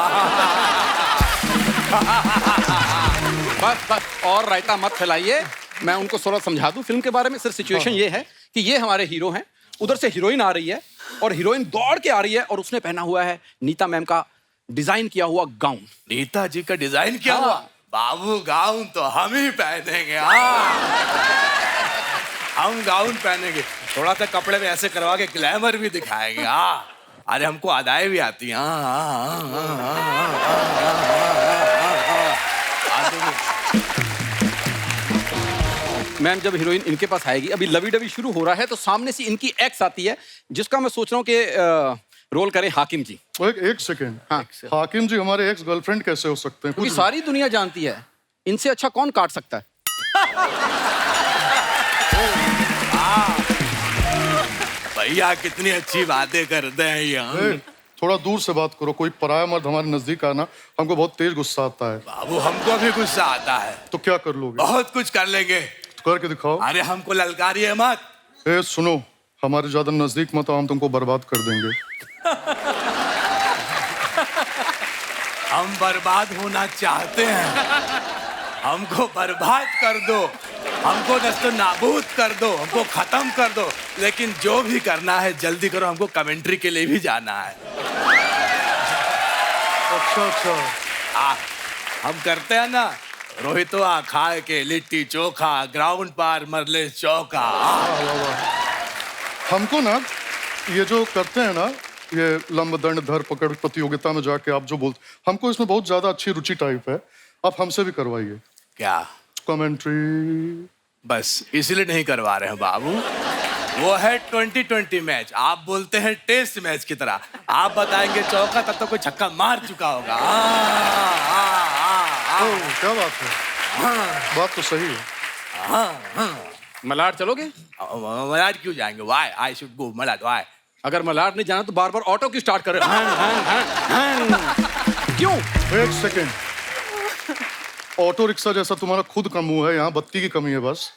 बस और रायता मत फैलाइए, मैं उनको थोड़ा समझा दूं फिल्म के बारे में। सर सिचुएशन ये है कि ये हमारे हीरो हैं, उधर से हीरोइन आ रही है और हीरोइन दौड़ के आ रही है और उसने पहना हुआ है नीता मैम का डिजाइन किया हुआ गाउन। नीता जी का डिजाइन किया हुआ? बाबू गाउन तो हम ही पहनेंगे। हम गाउन पहनेंगे, थोड़ा सा कपड़े में ऐसे करवा के ग्लैमर भी दिखाएंगे। अरे हमको अदाएं भी आती हैं। मैम जब हीरोइन इनके पास आएगी, अभी लवी डवी शुरू हो रहा है तो सामने से इनकी एक्स आती है जिसका मैं सोच रहा हूँ कि रोल करें हाकिम जी। एक सेकेंड। हाँ। हाकिम जी हमारे एक्स गर्लफ्रेंड कैसे हो सकते हैं? क्योंकि सारी दुनिया जानती है, इनसे अच्छा कौन काट सकता है। भैया कितनी अच्छी बातें करते हैं ये। थोड़ा दूर से बात करो, कोई पराया मर्द हमारे नजदीक आना, हमको बहुत तेज गुस्सा आता है। बाबू हमको भी गुस्सा आता है। तो क्या कर लोगे? बहुत कुछ कर लेंगे। तो करके दिखाओ। अरे हमको ललकारिए मत। सुनो, हमारे ज्यादा नजदीक मत आओ, हम तुमको बर्बाद कर देंगे। हम बर्बाद होना चाहते हैं, हमको बर्बाद कर दो, हमको नस्तो नाबूद कर दो, हमको खत्म कर दो, लेकिन जो भी करना है जल्दी करो, हमको कमेंट्री के लिए भी जाना है। अच्छा हम करते हैं ना, रोहितवा खाए के लिट्टी चोखा, ग्राउंड पार मरले चौका। हमको ना ये जो करते हैं ना, ये लंब दंड धर पकड़ प्रतियोगिता में जाके आप जो बोलते, हमको इसमें बहुत ज्यादा अच्छी रुचि टाइप है, आप हमसे भी करवाइए। क्या? कमेंट्री। बस इसीलिए नहीं करवा रहे हैं बाबू, वो है 2020 मैच, आप बोलते हैं टेस्ट मैच की तरह। आप बताएंगे चौका, तब तो कोई छक्का मार चुका होगा। क्या बात है? बात तो सही है। मलाड चलोगे? मलाड क्यों जाएंगे? Why I should go Malad, why? अगर मलाड नहीं जाना तो बार बार ऑटो क्यों स्टार्ट कर रहे हो? क्यों? एक सेकेंड, ऑटो रिक्शा जैसा तुम्हारा खुद का मुंह है, यहाँ बत्ती की कमी है बस।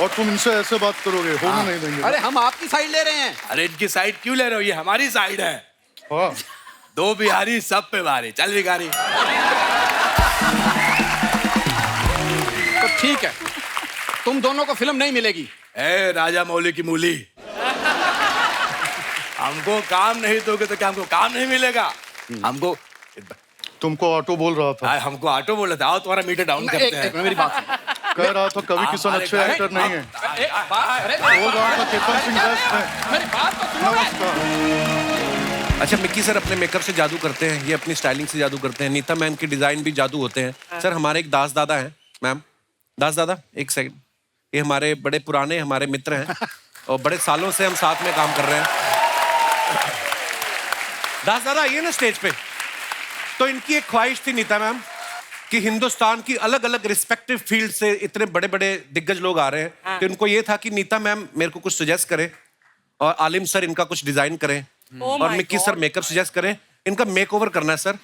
और तुम इनसे ऐसे बात करोगे, होने नहीं देंगे। अरे हम आपकी साइड ले रहे हैं। अरे इनकी साइड क्यों ले रहे हो, ये हमारी साइड है। हाँ। 2 बिहारी सब पे भारी। चल भिखारी। तो ठीक है, तुम दोनों को फिल्म नहीं मिलेगी। ए राजा मौली की मूली, हमको काम नहीं दोगे तो क्या हमको काम नहीं मिलेगा? हमको तुमको ऑटो बोल रहा था। हमको ऑटो बोल रहा था। आओ तुम्हारा मीटर डाउन करते हैं। मेरी बात सुनो। कह रहा था कवि किशन अच्छे एक्टर नहीं है। बोल रहा था केतन सिंह बेस्ट है। मेरी बात तो सुनो। नमस्कार। अच्छा, मिक्की सर अपने मेकअप से जादू करते हैं, ये अपनी स्टाइलिंग से जादू करते हैं। नीता मैम के डिजाइन भी जादू होते हैं। सर हमारे एक दास दादा हैं मैम। दास दादा एक सेकंड, ये हमारे बड़े पुराने हमारे मित्र हैं और बड़े सालों से हम साथ में काम कर रहे हैं। दास दादा आइए ना स्टेज पे। तो इनकी एक ख्वाहिश थी नीता मैम कि हिंदुस्तान की अलग अलग रिस्पेक्टिव फील्ड से इतने बड़े बड़े दिग्गज लोग आ रहे हैं, तो इनको ये था कि नीता मैम मेरे को कुछ सजेस्ट करें और आलिम सर इनका कुछ डिजाइन करें और मिक्की सर मेकअप सजेस्ट करें। इनका मेकओवर करना है सर।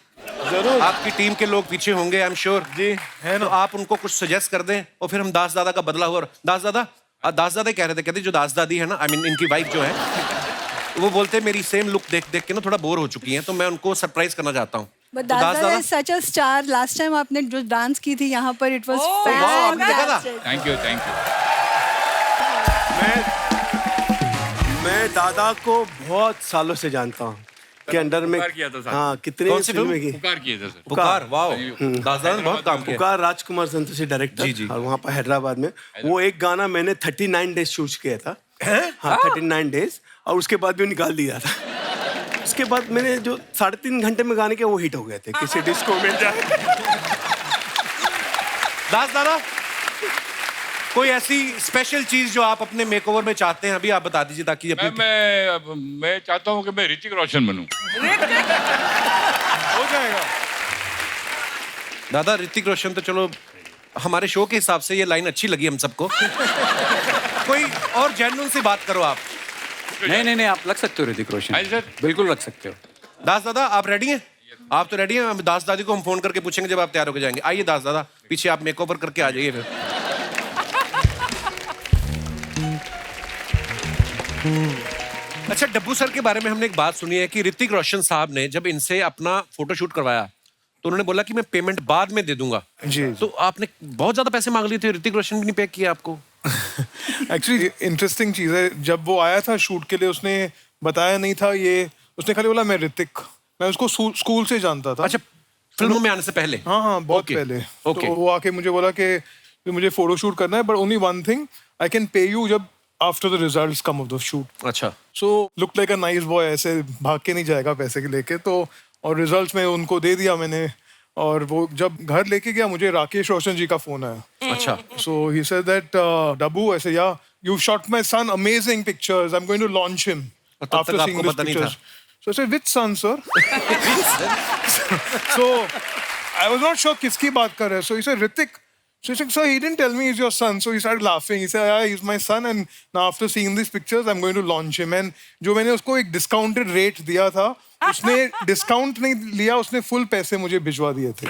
जरूर। आपकी टीम के लोग पीछे होंगे आई एम श्योर जी है तो ना। आप उनको कुछ सजेस्ट कर दें और फिर हम दास दादा का बदला हुआ। दास दादा ही कह रहे थे, कहते जो दास दादी है ना, आई मीन इनकी वाइफ जो है, वो बोलते मेरी सेम लुक देख देख के ना थोड़ा बोर हो चुकी हैं, तो मैं उनको सरप्राइज करना चाहता हूँ। But Daza is such a star. Last time आपने जो डांस की थी यहाँ पर, it was fantastic. Thank you मैं दादा को बहुत सालों से जानता हूँ के अंडर में। पुकार किया था साहब। हाँ, कितने कौन सी फिल्में की? पुकार किए थे सर। पुकार, वाओ। दास दादा ने बहुत काम किया। पुकार राजकुमार संतोषी डायरेक्टर। जी, जी। और वहाँ पर हैदराबाद में वो एक गाना मैंने 39 डेज शूट किया था। हाँ 39 डेज, और उसके बाद भी निकाल दिया था। उसके बाद मैंने जो 3.5 घंटे में गाने के वो हिट हो गए थे किसी डिस्को में जाए। दास दादा कोई ऐसी स्पेशल चीज जो आप अपने मेकओवर में चाहते हैं, अभी आप बता दीजिए ताकि मैं चाहता हूँ कि मैं ऋतिक रोशन बनूं। हो जाएगा। दादा ऋतिक रोशन तो चलो हमारे शो के हिसाब से ये लाइन अच्छी लगी हम सबको। कोई और जेन्युइन सी बात करो आप। नहीं आप लग सकते हो ऋतिक रोशन, बिल्कुल लग सकते हो। दास दादा आप रेडी हैं? आप तो रेडी हैं। दास दादी को हम फोन करके पूछेंगे जब आप तैयार होकर जाएंगे। आइए दास दादा पीछे आप मेकओवर करके आ जाइए फिर। अच्छा, डब्बू सर के बारे में हमने एक बात सुनी है कि ऋतिक रोशन साहब ने जब इनसे अपना फोटोशूट करवाया तो उन्होंने बोला कि मैं पेमेंट बाद में दे दूंगा। जी। तो आपने बहुत ज्यादा पैसे मांग लिए थे, ऋतिक रोशन भी नहीं पे किया आपको? एक्चुअली इंटरेस्टिंग चीज है, जब वो आया था शूट के लिए उसने बताया नहीं था ये, उसने खाली बोला मैं ऋतिक। मैं उसको स्कूल से जानता था। अच्छा, फिल्मों में आने से पहले? हाँ बहुत Okay. पहले। Okay. तो वो आके मुझे बोला कि मुझे फोटो शूट करना है, but only one thing, I can pay you जब after the results come of the shoot. अच्छा। So look like a nice boy, ऐसे भाग के नहीं जाएगा पैसे के लेके। तो और रिजल्ट्स में उनको दे दिया मैंने, और वो जब घर लेके गया मुझे राकेश रोशन जी का फोन आया। अच्छा। सो ही सेड दैट डब्बू ऐसे, या you shot my son amazing pictures, I am going to launch him after seeing this pictures. So I said which son sir? So I was not sure किसकी बात कर रहे हैं। So he said Hrithik. So he said, sir, he didn't tell me he's your son. So he started laughing. He said, yeah, he's my son. And now after seeing these pictures, I'm going to launch him. And जो मैंने उसको एक discounted rate दिया था, उसने discount नहीं लिया, उसने full पैसे मुझे भिजवा दिए थे।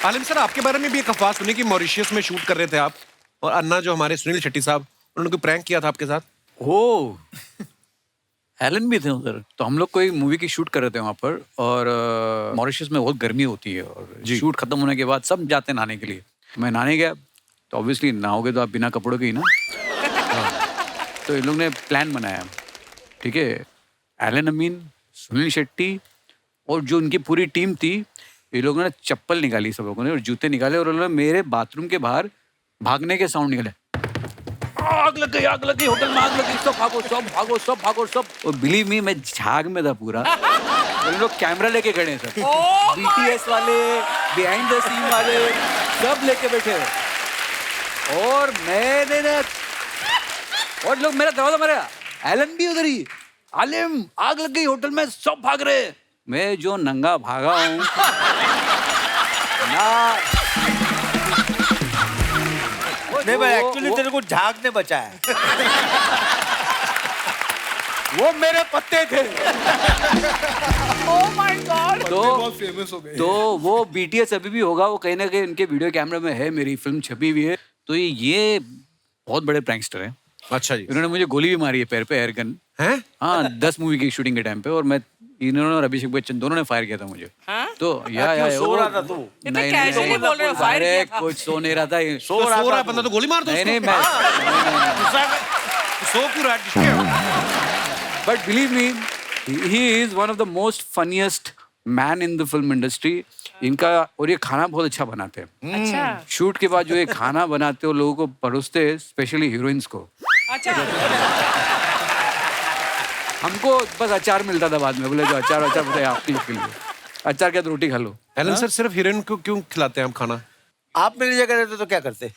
आलिम सर, आपके बारे में भी एक अफवाह सुनी कि मॉरिशियस में शूट कर रहे थे आप, और अन्ना जो हमारे सुनील शेट्टी साहब, उन्होंने कोई प्रैंक किया था आपके साथ? ओ एलन भी थे उधर। तो हम लोग कोई मूवी की शूट कर रहे थे वहाँ पर, और मॉरिशस में बहुत गर्मी होती है और शूट खत्म होने के बाद सब जाते हैं नहाने के लिए। मैं नहाने गया तो ऑब्वियसली नहाओगे तो आप बिना कपड़ों के ही ना। तो इन लोग ने प्लान बनाया, ठीक है, एलन अमीन, सुनील शेट्टी और जो उनकी पूरी टीम थी, ये लोगों ने चप्पल निकाली सब लोगों ने और जूते निकाले, और उन्होंने मेरे बाथरूम के बाहर भागने के साउंड निकाले। आग लग गई, होटल में आग लग गई, सब भागो सब भागो। और बिलीव मी, मैं झाग में था पूरा। उन लोग कैमरा लेके खड़े हैं सब, BTS वाले, बिहाइंड द सीन वाले, सब लेके बैठे। और मैंने ना, और लोग मेरा दरवाजा मारा, एलन भी उधर ही, आलिम आग लग गई होटल में, सब भाग रहे। मैं जो नंगा भागा हूँ ना, नहीं भाई, एक्चुअली तेरे को झाग ने बचाया। वो मेरे पत्ते थे। Oh my God. बहुत फेमस हो गए। तो वो BTS अभी भी होगा, वो कहीं ना कहीं उनके वीडियो कैमरे में है, मेरी फिल्म छपी हुई है। तो ये बहुत बड़े प्रैंकस्टर हैं। अच्छा जी। इन्होंने मुझे गोली भी मारी है पैर पे, एयर गन। हैं? हाँ, 10 मूवी की शूटिंग के टाइम पे, और मैं इन्होंने और अभिषेक बच्चन दोनों ने फायर किया था मुझे। हाँ? तो या सो रहा था तू? ये तो casually बोल रहे हो, fire अरे किया था। कुछ सो नहीं रहा था ये। सो रहा है बंदा तो गोली मार दो नहीं उसको। मैं सो क्यों रहा है? But believe me, he is one of the most funniest man in the film industry. इनका, और ये खाना बहुत अच्छा बनाते हैं। अच्छा शूट के बाद जो ये खाना बनाते हो, लोगों को परोसते हैं, स्पेशली हीरोइंस को। अच्छा। हमको बस अचार मिलता था बाद में, बोले जो अचार बताए आपके लोग के लिए, अचार के साथ रोटी खा लो। एलन सर सिर्फ हीरोइन को क्यों खिलाते हैं आप खाना? आप मेरी जगह रहते तो क्या करते?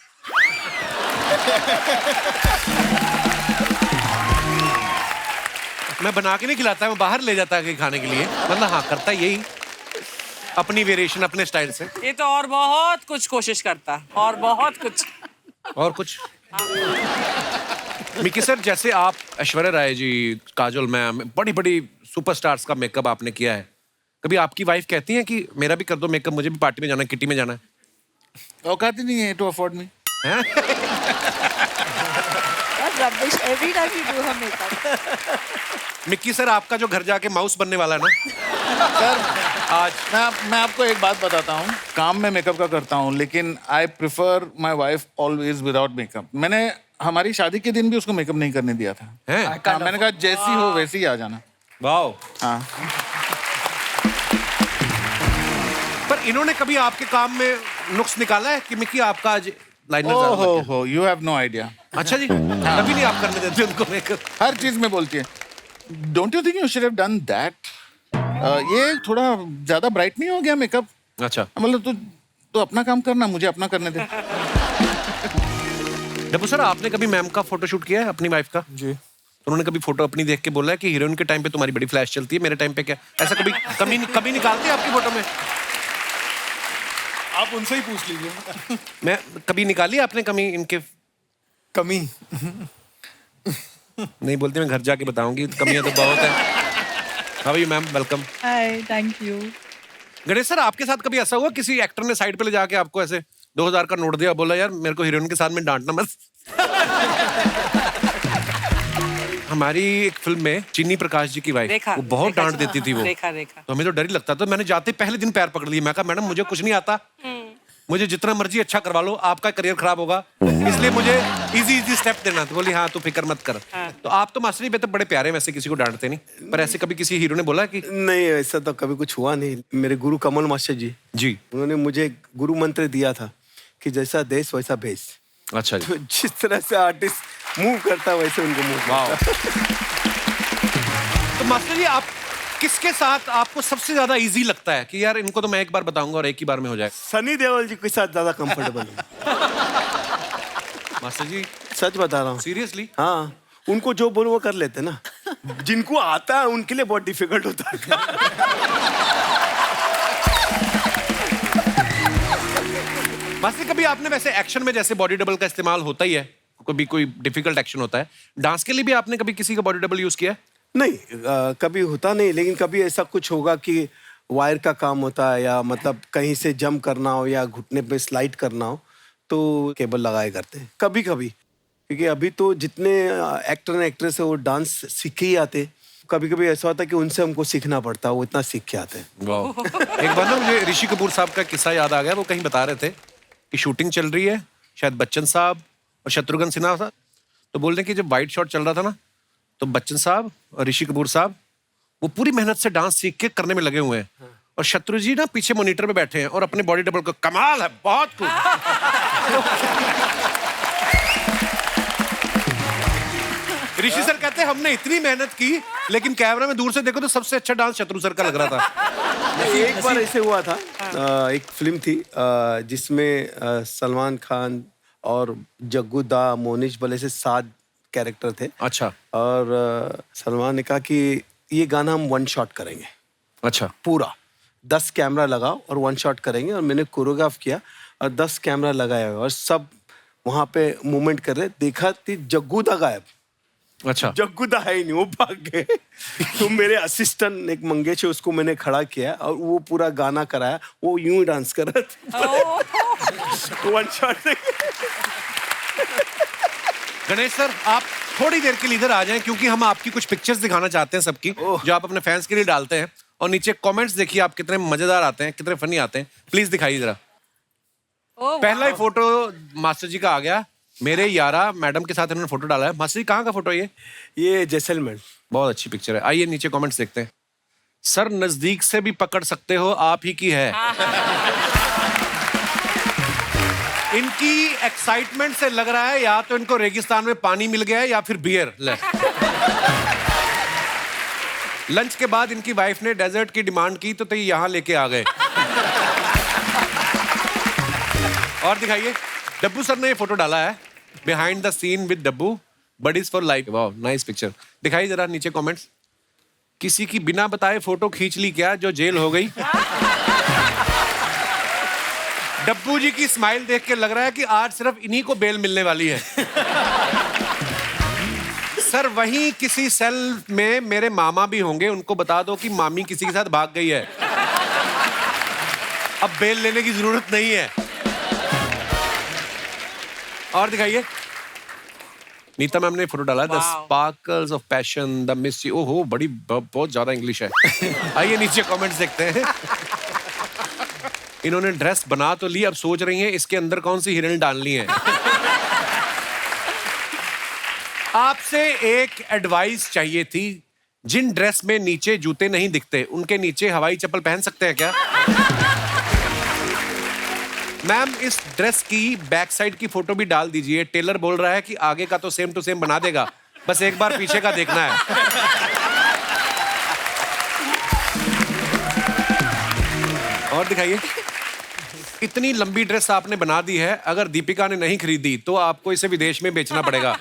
मैं बना के नहीं खिलाता, मैं बाहर ले जाता है खाने के लिए। मतलब हाँ, करता यही, अपनी वेरिएशन अपने स्टाइल से। ये तो और बहुत कुछ कोशिश करता, और बहुत कुछ। और कुछ मिकी सर, जैसे आप ऐश्वर्या राय जी, काजोल मैम, बड़ी बड़ी सुपरस्टार्स का मेकअप आपने किया है, कभी आपकी वाइफ कहती है कि मेरा भी कर दो मेकअप, मुझे भी पार्टी में जाना है, किटी में जाना है? औकात ही नहीं है to afford me. Rubbish. Every time you do her makeup. Mickey sir, आपका जो घर जाके माउस बनने वाला है ना सर, आज, मैं आपको एक बात बताता हूँ, काम में मेकअप का करता हूँ, लेकिन I prefer my wife always without makeup. मैंने हमारी शादी के दिन भी उसको मेकअप नहीं करने दिया था। हाँ, मैंने कहा जैसी हो वैसी ही आ जाना। वाओ। हाँ। पर इन्होंने कभी आपके काम में नुक्स निकाला है कि मिक्की आपका आज लाइनर ज्यादा लग गया? हो, यू हैव नो आइडिया। अच्छा जी, कभी नहीं आप करने देते उनको मेकअप? हर चीज में बोलती है, don't you think you should have done that? ये थोड़ा ज्यादा ब्राइट नहीं हो गया मेकअप? अच्छा, मतलब तू अपना काम करना, मुझे अपना करने दे। डब्बू सर, आपने कभी मैम का फोटोशूट किया है अपनी वाइफ का? जी। उन्होंने कभी फोटो अपनी देख के बोला है कि हीरोइन के टाइम पे तुम्हारी बड़ी फ्लैश चलती है, मेरे टाइम पे क्या? ऐसा कभी निकालते हैं आपकी फोटो में? आप उनसे ही पूछ लीजिए। मैं कभी निकाली आपने कमी इनके? कमी नहीं बोलती, मैं घर जाके बताऊंगी, कमियां तो बहुत है। How are you ma'am? Welcome. Hi, thank you. Ganesh sir, आपके साथ कभी ऐसा हुआ किसी एक्टर ने साइड पे ले जाके आपको ऐसे 2000 का नोट दिया, बोला यार मेरे को हीरोइन के साथ में डांटना मत? हमारी एक फिल्म में चिन्नी प्रकाश जी की वाइफ, वो बहुत डांट देती थी वो, तो हमें तो डर ही लगता था। मैंने जाते पहले दिन पैर पकड़ लिए, मैं कहा मैडम मुझे कुछ नहीं आता, मुझे जितना मर्जी अच्छा करवा लो, आपका करियर खराब होगा, इसलिए मुझे इजी स्टेप देना। तो बोली हाँ तू फिक्र मत कर। तो आप तो मास्टर जी बेहतर बड़े प्यारे, वैसे किसी को डांटते नहीं, पर ऐसे कभी किसी हीरो ने बोला कि? नहीं, ऐसा तो कभी कुछ हुआ नहीं। मेरे गुरु कमल मास्टर जी, उन्होंने मुझे गुरु मंत्र दिया था कि जैसा देश वैसा भेष। अच्छा तो जिस तरह से आर्टिस्ट मूव करता है वैसे उनको मूव करता। तो मास्टर जी, आप किसके साथ आपको सबसे ज्यादा इजी लगता है कि यार इनको तो मैं एक बार बताऊंगा और एक ही बार में हो जाए? सनी देओल जी के साथ ज्यादा कंफर्टेबल है। मास्टर जी सच बता रहा हूँ, सीरियसली। हाँ, उनको जो बोलो वो कर लेते ना। जिनको आता है उनके लिए बहुत डिफिकल्ट होता है। मास्टर, कभी आपने वैसे एक्शन में, जैसे बॉडी डबल का इस्तेमाल होता ही है, कभी कोई डिफिकल्ट एक्शन होता है, डांस के लिए भी आपने कभी किसी का बॉडी डबल यूज किया है? नहीं, कभी होता नहीं, लेकिन कभी ऐसा कुछ होगा कि वायर का काम होता है, या मतलब कहीं से जंप करना हो या घुटने पे स्लाइड करना हो, तो केबल लगाए करते हैं कभी कभी। क्योंकि अभी तो जितने एक्टर एंड एक्ट्रेस है वो डांस सीख के ही आते, कभी कभी ऐसा होता है कि उनसे हमको सीखना पड़ता है, वो इतना सीख के आते हैं। एक बार ना मुझे ऋषि कपूर साहब का किस्सा याद आ गया। वो कहीं बता रहे थे कि शूटिंग चल रही है, शायद बच्चन साहब और शत्रुघ्न सिन्हा था, तो बोल रहे कि जब वाइट शॉट चल रहा था ना, तो बच्चन साहब और ऋषि कपूर साहब वो पूरी मेहनत से डांस सीख के करने में लगे हुए हैं, और शत्रु जी ना पीछे मॉनिटर में बैठे हैं और अपने बॉडी डबल को, कमाल है, बहुत कुछ। ऋषि सर कहते हैं हमने इतनी मेहनत की, लेकिन कैमरा में दूर से देखो तो सबसे अच्छा डांस शत्रु सर का लग रहा था। एक बार ऐसे हुआ था, एक फिल्म थी जिसमें सलमान खान और जग्गू दा, मोनिश बले से 7 कैरेक्टर थे। अच्छा। और सलमान ने कहा कि ये गाना हम 1 शॉट करेंगे। अच्छा। पूरा 10 कैमरा लगाओ और 1 शॉट करेंगे, और मैंने कोरियोग्राफ किया और 10 कैमरा लगाया और सब वहाँ पे मूवमेंट कर रहे, देखा कि जग्गू दा गायब। अच्छा। जग्गू है ही नहीं, वो भाग गए। तो मेरे असिस्टेंट एक मंगेश है, उसको मैंने खड़ा किया और वो पूरा गाना कराया, वो यूं ही डांस कर रहा था। One shot. गणेश सर, आप थोड़ी देर के लिए इधर आ जाएं, क्योंकि हम आपकी कुछ पिक्चर्स दिखाना चाहते हैं सबकी, जो आप अपने फैंस के लिए डालते हैं। और नीचे कमेंट्स देखिए आप कितने मजेदार आते हैं, कितने फनी आते हैं। प्लीज दिखाइए जरा। पहला ही फोटो मास्टर जी का आ गया। मेरे यारा मैडम के साथ इन्होंने फोटो डाला है। मास्टर जी कहाँ का फोटो है ये जैसलमेर। बहुत अच्छी पिक्चर है। आइए नीचे कमेंट्स देखते हैं। सर नजदीक से भी पकड़ सकते हो, आप ही की है। इनकी एक्साइटमेंट से लग रहा है या तो इनको रेगिस्तान में पानी मिल गया है या फिर बियर। लंच के बाद इनकी वाइफ ने डेजर्ट की डिमांड की तो ये यहां लेके आ गए। और दिखाइए, डब्बू सर ने ये फोटो डाला है, behind the scene with Dabboo, buddies for life. वाह, नाइस पिक्चर। दिखाइए जरा नीचे कमेंट्स। किसी की बिना बताए फोटो खींच ली क्या, जो जेल हो गई। डब्बू जी की स्माइल देख के लग रहा है कि आज सिर्फ इन्हीं को बेल मिलने वाली है। सर वहीं किसी सेल में मेरे मामा भी होंगे, उनको बता दो कि मामी किसी के साथ भाग गई है, अब बेल लेने की जरूरत नहीं है। और दिखाइए, नीता मैम ने फोटो डाला है, the sparkles of passion, the mystery. ओहो, बड़ी बहुत ज्यादा इंग्लिश है। आइए नीचे कमेंट्स देखते हैं। इन्होंने ड्रेस बना तो ली, अब सोच रही हैं इसके अंदर कौन सी हिरन डालनी है। आपसे एक एडवाइस चाहिए थी। जिन ड्रेस में नीचे जूते नहीं दिखते, उनके नीचे हवाई चप्पल पहन सकते हैं क्या? मैम, इस ड्रेस की बैक साइड की फोटो भी डाल दीजिए। टेलर बोल रहा है कि आगे का तो सेम टू सेम बना देगा, बस एक बार पीछे का देखना है। और दिखाइए, इतनी लंबी ड्रेस आपने बना दी है, अगर दीपिका ने नहीं खरीदी तो आपको इसे विदेश में बेचना पड़ेगा।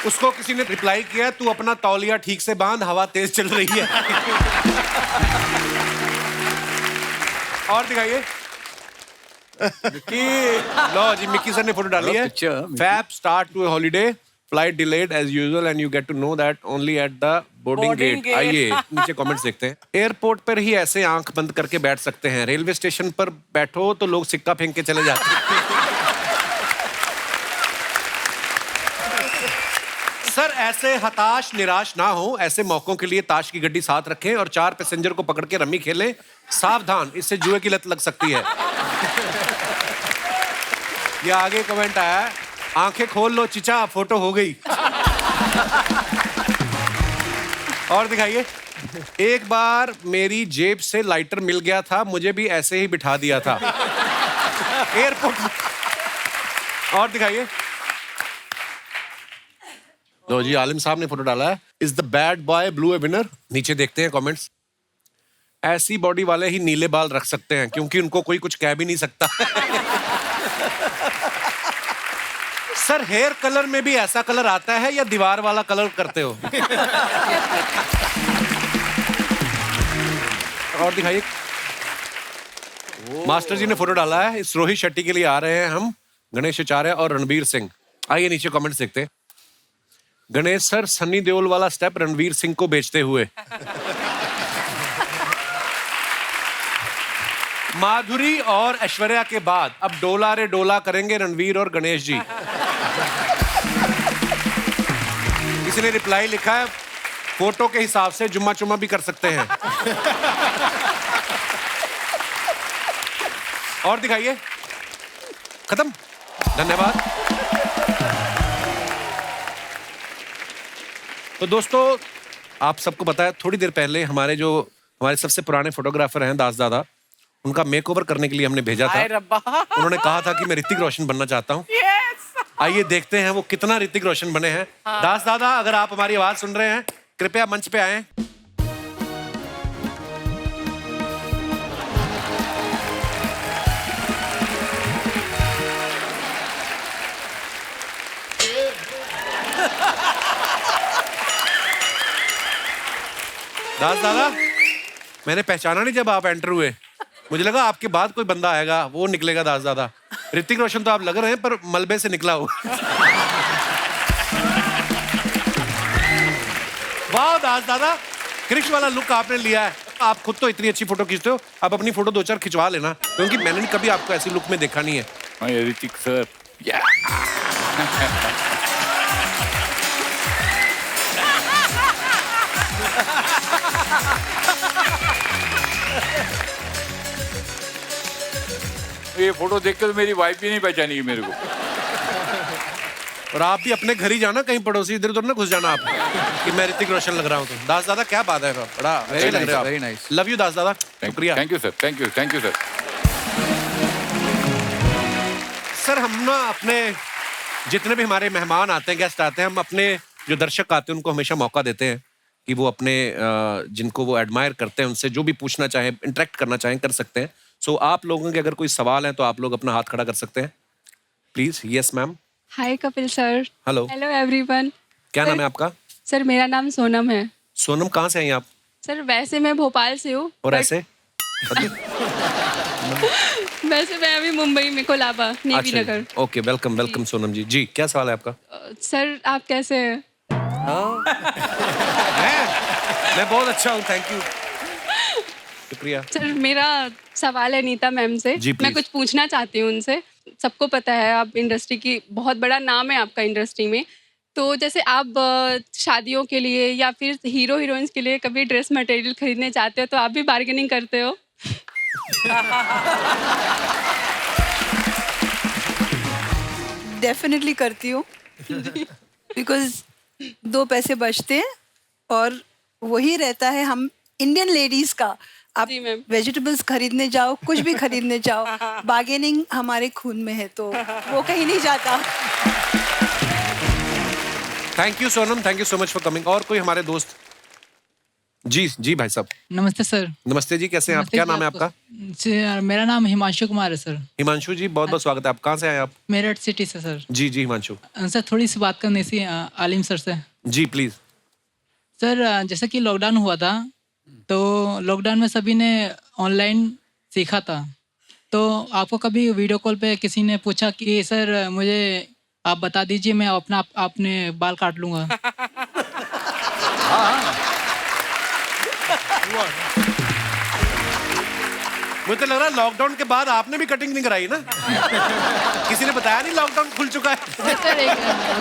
उसको किसी ने रिप्लाई किया, तू अपना तौलिया ठीक से बांध, हवा तेज चल रही है। और दिखाइए, लो जी, मिक्की सर ने फोटो डाली है। Fab start to holiday, flight delayed as usual and you get to know that only at the boarding gate. आइए नीचे कमेंट्स देखते हैं। एयरपोर्ट पर ही ऐसे आंख बंद करके बैठ सकते हैं, रेलवे स्टेशन पर बैठो तो लोग सिक्का फेंक के चले जाते हैं। सर ऐसे हताश निराश ना हो, ऐसे मौकों के लिए ताश की गड्डी साथ रखें और 4 पैसेंजर को पकड़ के रम्मी खेलें। सावधान, इससे जुए की लत लग सकती है। ये आगे कमेंट आया है, आंखें खोल लो चिचा, फोटो हो गई। और दिखाइए, एक बार मेरी जेब से लाइटर मिल गया था, मुझे भी ऐसे ही बिठा दिया था एयरपोर्ट। और दिखाइए, लो जी, आलिम साहब ने फोटो डाला है, is the bad boy blue A winner. नीचे देखते हैं कमेंट्स। ऐसी बॉडी वाले ही नीले बाल रख सकते हैं, क्योंकि उनको कोई कुछ कह भी नहीं सकता। सर हेयर कलर में भी ऐसा कलर आता है या दीवार वाला कलर करते हो? और दिखाइए, मास्टर जी ने फोटो डाला है, इस रोहित शेट्टी के लिए आ रहे हैं हम, गणेश आचार्य और रणवीर सिंह। आइए नीचे कमेंट्स देखते हैं। गणेश सर, सन्नी देओल वाला स्टेप रणवीर सिंह को बेचते हुए। माधुरी और ऐश्वर्या के बाद अब डोला रे डोला करेंगे रणवीर और गणेश जी। किसी ने रिप्लाई लिखा है, फोटो के हिसाब से जुम्मा चुम्मा भी कर सकते हैं। और दिखाइए, खत्म, धन्यवाद। तो दोस्तों, आप सबको पता है, थोड़ी देर पहले हमारे सबसे पुराने फोटोग्राफर हैं दास दादा, उनका मेकओवर करने के लिए हमने भेजा था। उन्होंने कहा था कि मैं ऋतिक रोशन बनना चाहता हूँ। आइए देखते हैं वो कितना ऋतिक रोशन बने हैं। दास दादा, अगर आप हमारी आवाज सुन रहे हैं, कृपया मंच पे आएं। दास दादा, मैंने पहचाना नहीं जब आप एंटर हुए, मुझे लगा आपके बाद कोई बंदा आएगा, वो निकलेगा दास दादा। ऋतिक रोशन तो आप लग रहे हैं, पर मलबे से निकला हो। वाह दास दादा, क्रिश वाला लुक आपने लिया है। आप खुद तो इतनी अच्छी फोटो खींचते हो, आप अपनी फोटो 2-4 खिंचवा लेना, क्योंकि मैंने कभी आपको ऐसी लुक में देखा नहीं है। हाँ ऋतिक सर, ये फोटो देख के तो मेरी वाइफ भी नहीं पहचानेगी मेरे को। और आप भी अपने घर ही जाना, कहीं पड़ोसी इधर उधर ना घुस जाना आप कि मैं ऋतिक रोशन लग रहा हूँ। तो दास दादा क्या बात है, बड़ा अच्छे लग रहे हो आप। very nice. लव यू दास दादा, शुक्रिया। Thank you sir, thank you sir. Sir हम ना अपने जितने भी हमारे मेहमान आते हैं, गेस्ट आते हैं, हम अपने जो दर्शक आते हैं उनको हमेशा मौका देते हैं कि वो अपने जिनको वो एडमायर करते हैं उनसे जो भी पूछना चाहें, इंटरेक्ट करना चाहें, कर सकते हैं। सो आप लोगों के अगर कोई सवाल है तो आप लोग अपना हाथ खड़ा कर सकते हैं please. Yes ma'am. Hi Kapil sir. Hello. Hello everyone. क्या नाम है आपका? सर मेरा नाम सोनम है। सोनम, कहाँ से हैं आप? सर वैसे मैं भोपाल से हूँ। और ऐसे? वैसे मैं अभी मुंबई में कोलाबा, नेवी नगर। ओके, वेलकम वेलकम सोनम जी। जी क्या सवाल है आपका? सर आप कैसे हैं? मैं बहुत अच्छा हूँ, थैंक यू, शुक्रिया। सर मेरा सवाल है नीता मैम से। जी, मैं कुछ पूछना चाहती हूँ उनसे। सबको पता है आप इंडस्ट्री की, बहुत बड़ा नाम है आपका इंडस्ट्री में, तो जैसे आप शादियों के लिए या फिर हीरो हीरोइंस के लिए कभी ड्रेस मटेरियल खरीदने जाते हो तो आप भी बार्गेनिंग करते हो? डेफिनेटली करती हूँ, बिकॉज 2 पैसे बचते हैं और वही रहता है हम इंडियन लेडीज का। आप वेजिटेबल्स खरीदने जाओ, कुछ भी खरीदने जाओ, बार्गेनिंग हमारे खून में है, तो वो कहीं नहीं जाता। Thank you Sonam, thank you so much for coming. और कोई हमारे दोस्त? जी जी भाई साहब। नमस्ते सर। नमस्ते जी, कैसे हैं आप? क्या नाम है आपका? मेरा नाम हिमांशु कुमार है सर। हिमांशु जी, बहुत बहुत स्वागत है। आप कहाँ से आए आप? मेरठ सिटी से सर। जी जी हिमांशु। सर थोड़ी सी बात करनी थी आलिम सर से। जी प्लीज। सर जैसे कि लॉकडाउन हुआ था, तो लॉकडाउन में सभी ने ऑनलाइन सीखा था, तो आपको कभी वीडियो कॉल पे किसी ने पूछा कि सर मुझे आप बता दीजिए, मैं अपने बाल काट लूंगा? मुझे तो लग रहा है लॉकडाउन के बाद आपने भी कटिंग नहीं कराई ना? किसी ने बताया नहीं लॉकडाउन खुल चुका है? सर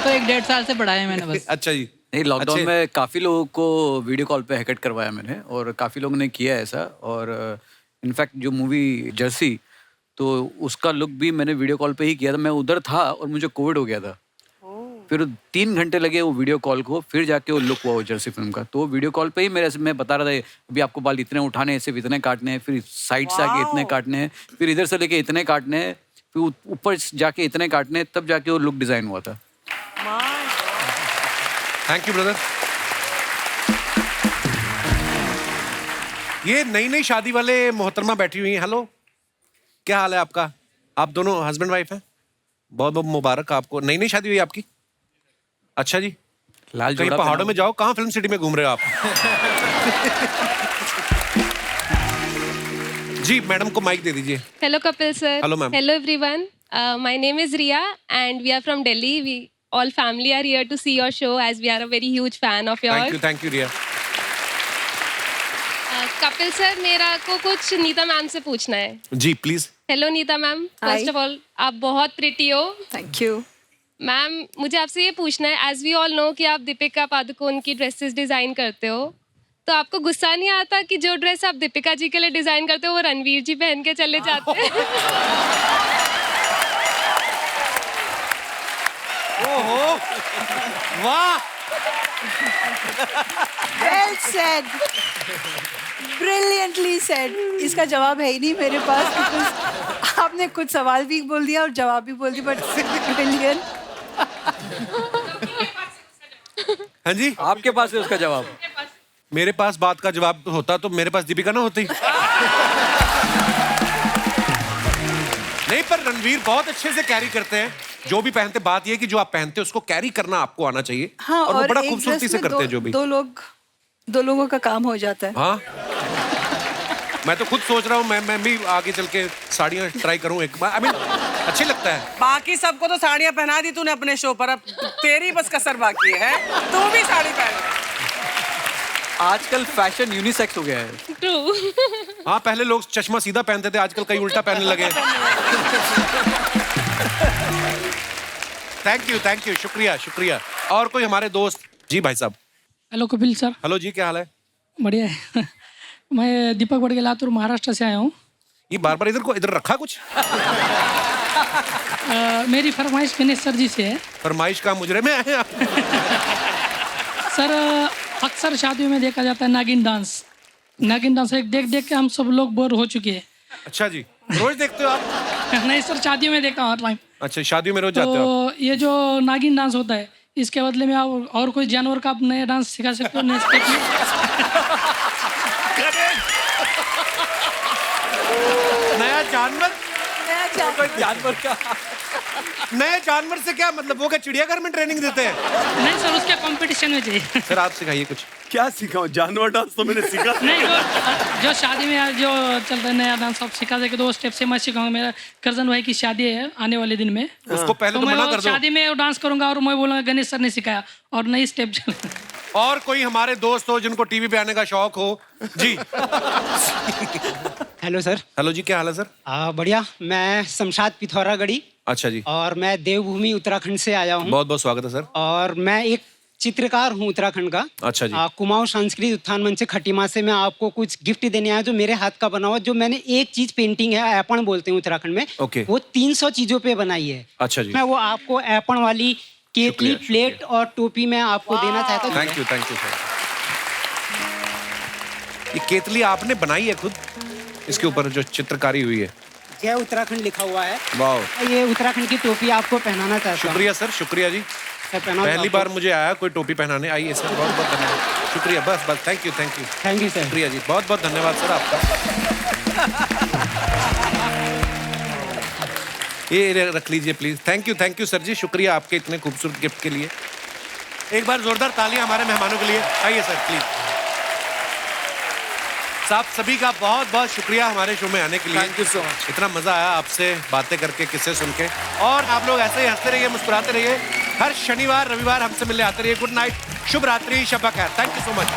तो 1-1.5 साल से बढ़ाया मैंने बस। अच्छा जी। नहीं, लॉकडाउन में काफ़ी लोगों को वीडियो कॉल पे हेकट करवाया मैंने, और काफ़ी लोगों ने किया ऐसा। और इनफैक्ट जो मूवी जर्सी, तो उसका लुक भी मैंने वीडियो कॉल पे ही किया था। मैं उधर था और मुझे कोविड हो गया था, फिर 3 घंटे लगे वो वीडियो कॉल को, फिर जाके वो लुक हुआ वो जर्सी फिल्म का। तो वो वीडियो कॉल पे ही मैं बता रहा था, अभी आपको बाल इतने उठाने हैं, सिर्फ इतने काटने हैं, फिर साइड से आके इतने काटने हैं, फिर इधर से लेके इतने काटने हैं, फिर ऊपर जाके इतने काटने हैं, तब जाके वो लुक डिजाइन हुआ था। Thank you brother. ये नई नई शादी वाले मोहतरमा बैठी हुई हैं। हेलो, क्या हाल है आपका? आप दोनों हस्बैंड वाइफ हैं? बहुत बहुत मुबारक आपको। नई नई शादी हुई आपकी? अच्छा जी। लाल कहीं पहाड़ों में जाओ, कहाँ फिल्म सिटी में घूम रहे हो आप? जी मैडम को माइक दे दीजिए। Hello Kapil sir. Hello ma'am. Hello everyone, my name is Riya and we are from Delhi. We all family are here to see your show as we are a very huge fan of yours. Thank you Riya. Kapil sir, मेरा को कुछ Neeta ma'am से पूछना है। जी please. Hello Neeta ma'am, first of all आप बहुत pretty हो। Thank you ma'am. मुझे आपसे ये पूछना है, एज वी ऑल नो कि आप दीपिका पादुकोण की ड्रेसेस डिजाइन करते हो, तो आपको गुस्सा नहीं आता कि जो ड्रेस आप दीपिका जी के लिए डिजाइन करते हो वो रणवीर जी पहन के चले जाते हैं? ओहो, वाह, वेल सेड, ब्रिलियंटली सेड। इसका जवाब है ही नहीं मेरे पास, because आपने कुछ सवाल भी बोल दिया और जवाब भी बोल दिया, बट ब्रिलियंट। हाँ जी, आपके पास है उसका जवाब? मेरे पास बात का जवाब होता तो मेरे पास दीपिका ना होती। नहीं, पर रणवीर बहुत अच्छे से कैरी करते हैं जो भी पहनते। बात ये कि जो आप पहनते हैं उसको कैरी करना आपको आना चाहिए। हाँ, और वो बड़ा एक खूबसूरती से करते हैं जो भी। दो लोगों का काम हो जाता है। हाँ, मैं तो खुद सोच रहा हूँ मैं भी आगे चल के साड़ियाँ ट्राई करूँ एक बार। I mean, अच्छी लगता है। बाकी सबको तो साड़ियाँ पहना दी तूने अपने शो पर, अब तेरी बस कसर बाकी है, तू भी साड़ी पहन। आजकल फैशन यूनिसेक्स हो गया है। ट्रू। हाँ, पहले लोग चश्मा सीधा पहनते थे, आजकल कई उल्टा पहनने लगे। थैंक यू, शुक्रिया शुक्रिया। और कोई हमारे दोस्त? जी भाई साहब। Hello Kapil sir. हेलो जी, क्या हाल है? बढ़िया है। मैं दीपक बड़गे लातूर महाराष्ट्र से आया हूँ। ये बार इधर रखा कुछ? मेरी फरमाइश गणेश सर जी से है। फरमाइश का मुजरे में आए आप? सर अक्सर शादियों में देखा जाता है नागिन डांस। नागिन डांस एक देख के हम सब लोग बोर हो चुके हैं। अच्छा जी, रोज देखते हो आप? नहीं सर, शादियों में देखा हूँ हर टाइम। अच्छा, शादियों में रोज जाते हो आप? तो ये जो नागिन डांस होता है, इसके बदले में आप और कोई जानवर का आप नया डांस सिखा सकते हो, नए स्टेप में। नया जानवर? कोई जानवर का? नए जानवर से क्या मतलब? वो क्या चिड़ियाघर में ट्रेनिंग देते हैं? नहीं सर, उसके कंपटीशन में चाहिए। सर आप सिखाइए कुछ। क्या सिखाऊं? जानवर डांस तो मैंने सीखा नहीं, जो शादी में जो चलता है नया डांस, आप सिखा देंगे। 2 स्टेप से मैं सिखाऊंगा। मेरा करजन भाई की शादी है आने वाले दिन में। उसको पहले तो मैं मना कर दो। शादी में डांस करूंगा और मैं बोलूंगा गणेश सर ने सिखाया और नई स्टेप चल। और कोई हमारे दोस्त हो जिनको टीवी पे आने का शौक हो? जी। Hello sir. हेलो जी, क्या हाल है सर? बढ़िया। मैं शमशाद पिथौरागढ़ी। अच्छा जी। और मैं देवभूमि उत्तराखंड से आया हूँ। बहुत बहुत स्वागत है सर। और मैं एक चित्रकार हूँ उत्तराखंड का। अच्छा जी। कुमाऊं सांस्कृतिक उत्थान मंच से खटीमा से मैं आपको कुछ गिफ्ट देने आया, जो मेरे हाथ का बना हुआ। जो मैंने एक चीज पेंटिंग है, ऐपण बोलते हैं उत्तराखंड में। ओके। वो 300 चीजों पे बनाई है। अच्छा जी। मैं वो आपको ऐपण वाली केतली, प्लेट और टोपी में आपको देना चाहता हूँ। Thank you sir. ये केतली आपने बनाई है खुद? इसके ऊपर जो चित्रकारी हुई है, जय उत्तराखंड लिखा हुआ है। वाह। ये उत्तराखंड की टोपी आपको पहनाना चाहता हूँ। शुक्रिया सर, शुक्रिया जी। पहली बार मुझे आया कोई टोपी पहनाने। आइए सर, बहुत बहुत धन्यवाद, शुक्रिया। बस थैंक यू सर। शुक्रिया जी, बहुत बहुत धन्यवाद सर आपका। ये रख लीजिए प्लीज। थैंक यू सर जी, शुक्रिया आपके इतने खूबसूरत गिफ्ट के लिए। एक बार जोरदार तालियां हमारे मेहमानों के लिए। आइए सर प्लीज। साहब सभी का बहुत बहुत शुक्रिया हमारे शो में आने के लिए। Thank you so much. इतना मजा आया आपसे बातें करके, किस्से सुन के। और आप लोग ऐसे ही हंसते रहिए, मुस्कुराते रहिए। हर शनिवार रविवार हमसे मिलने आते रहिए। गुड नाइट, शुभ रात्रि, शब बखैर। Thank you so much.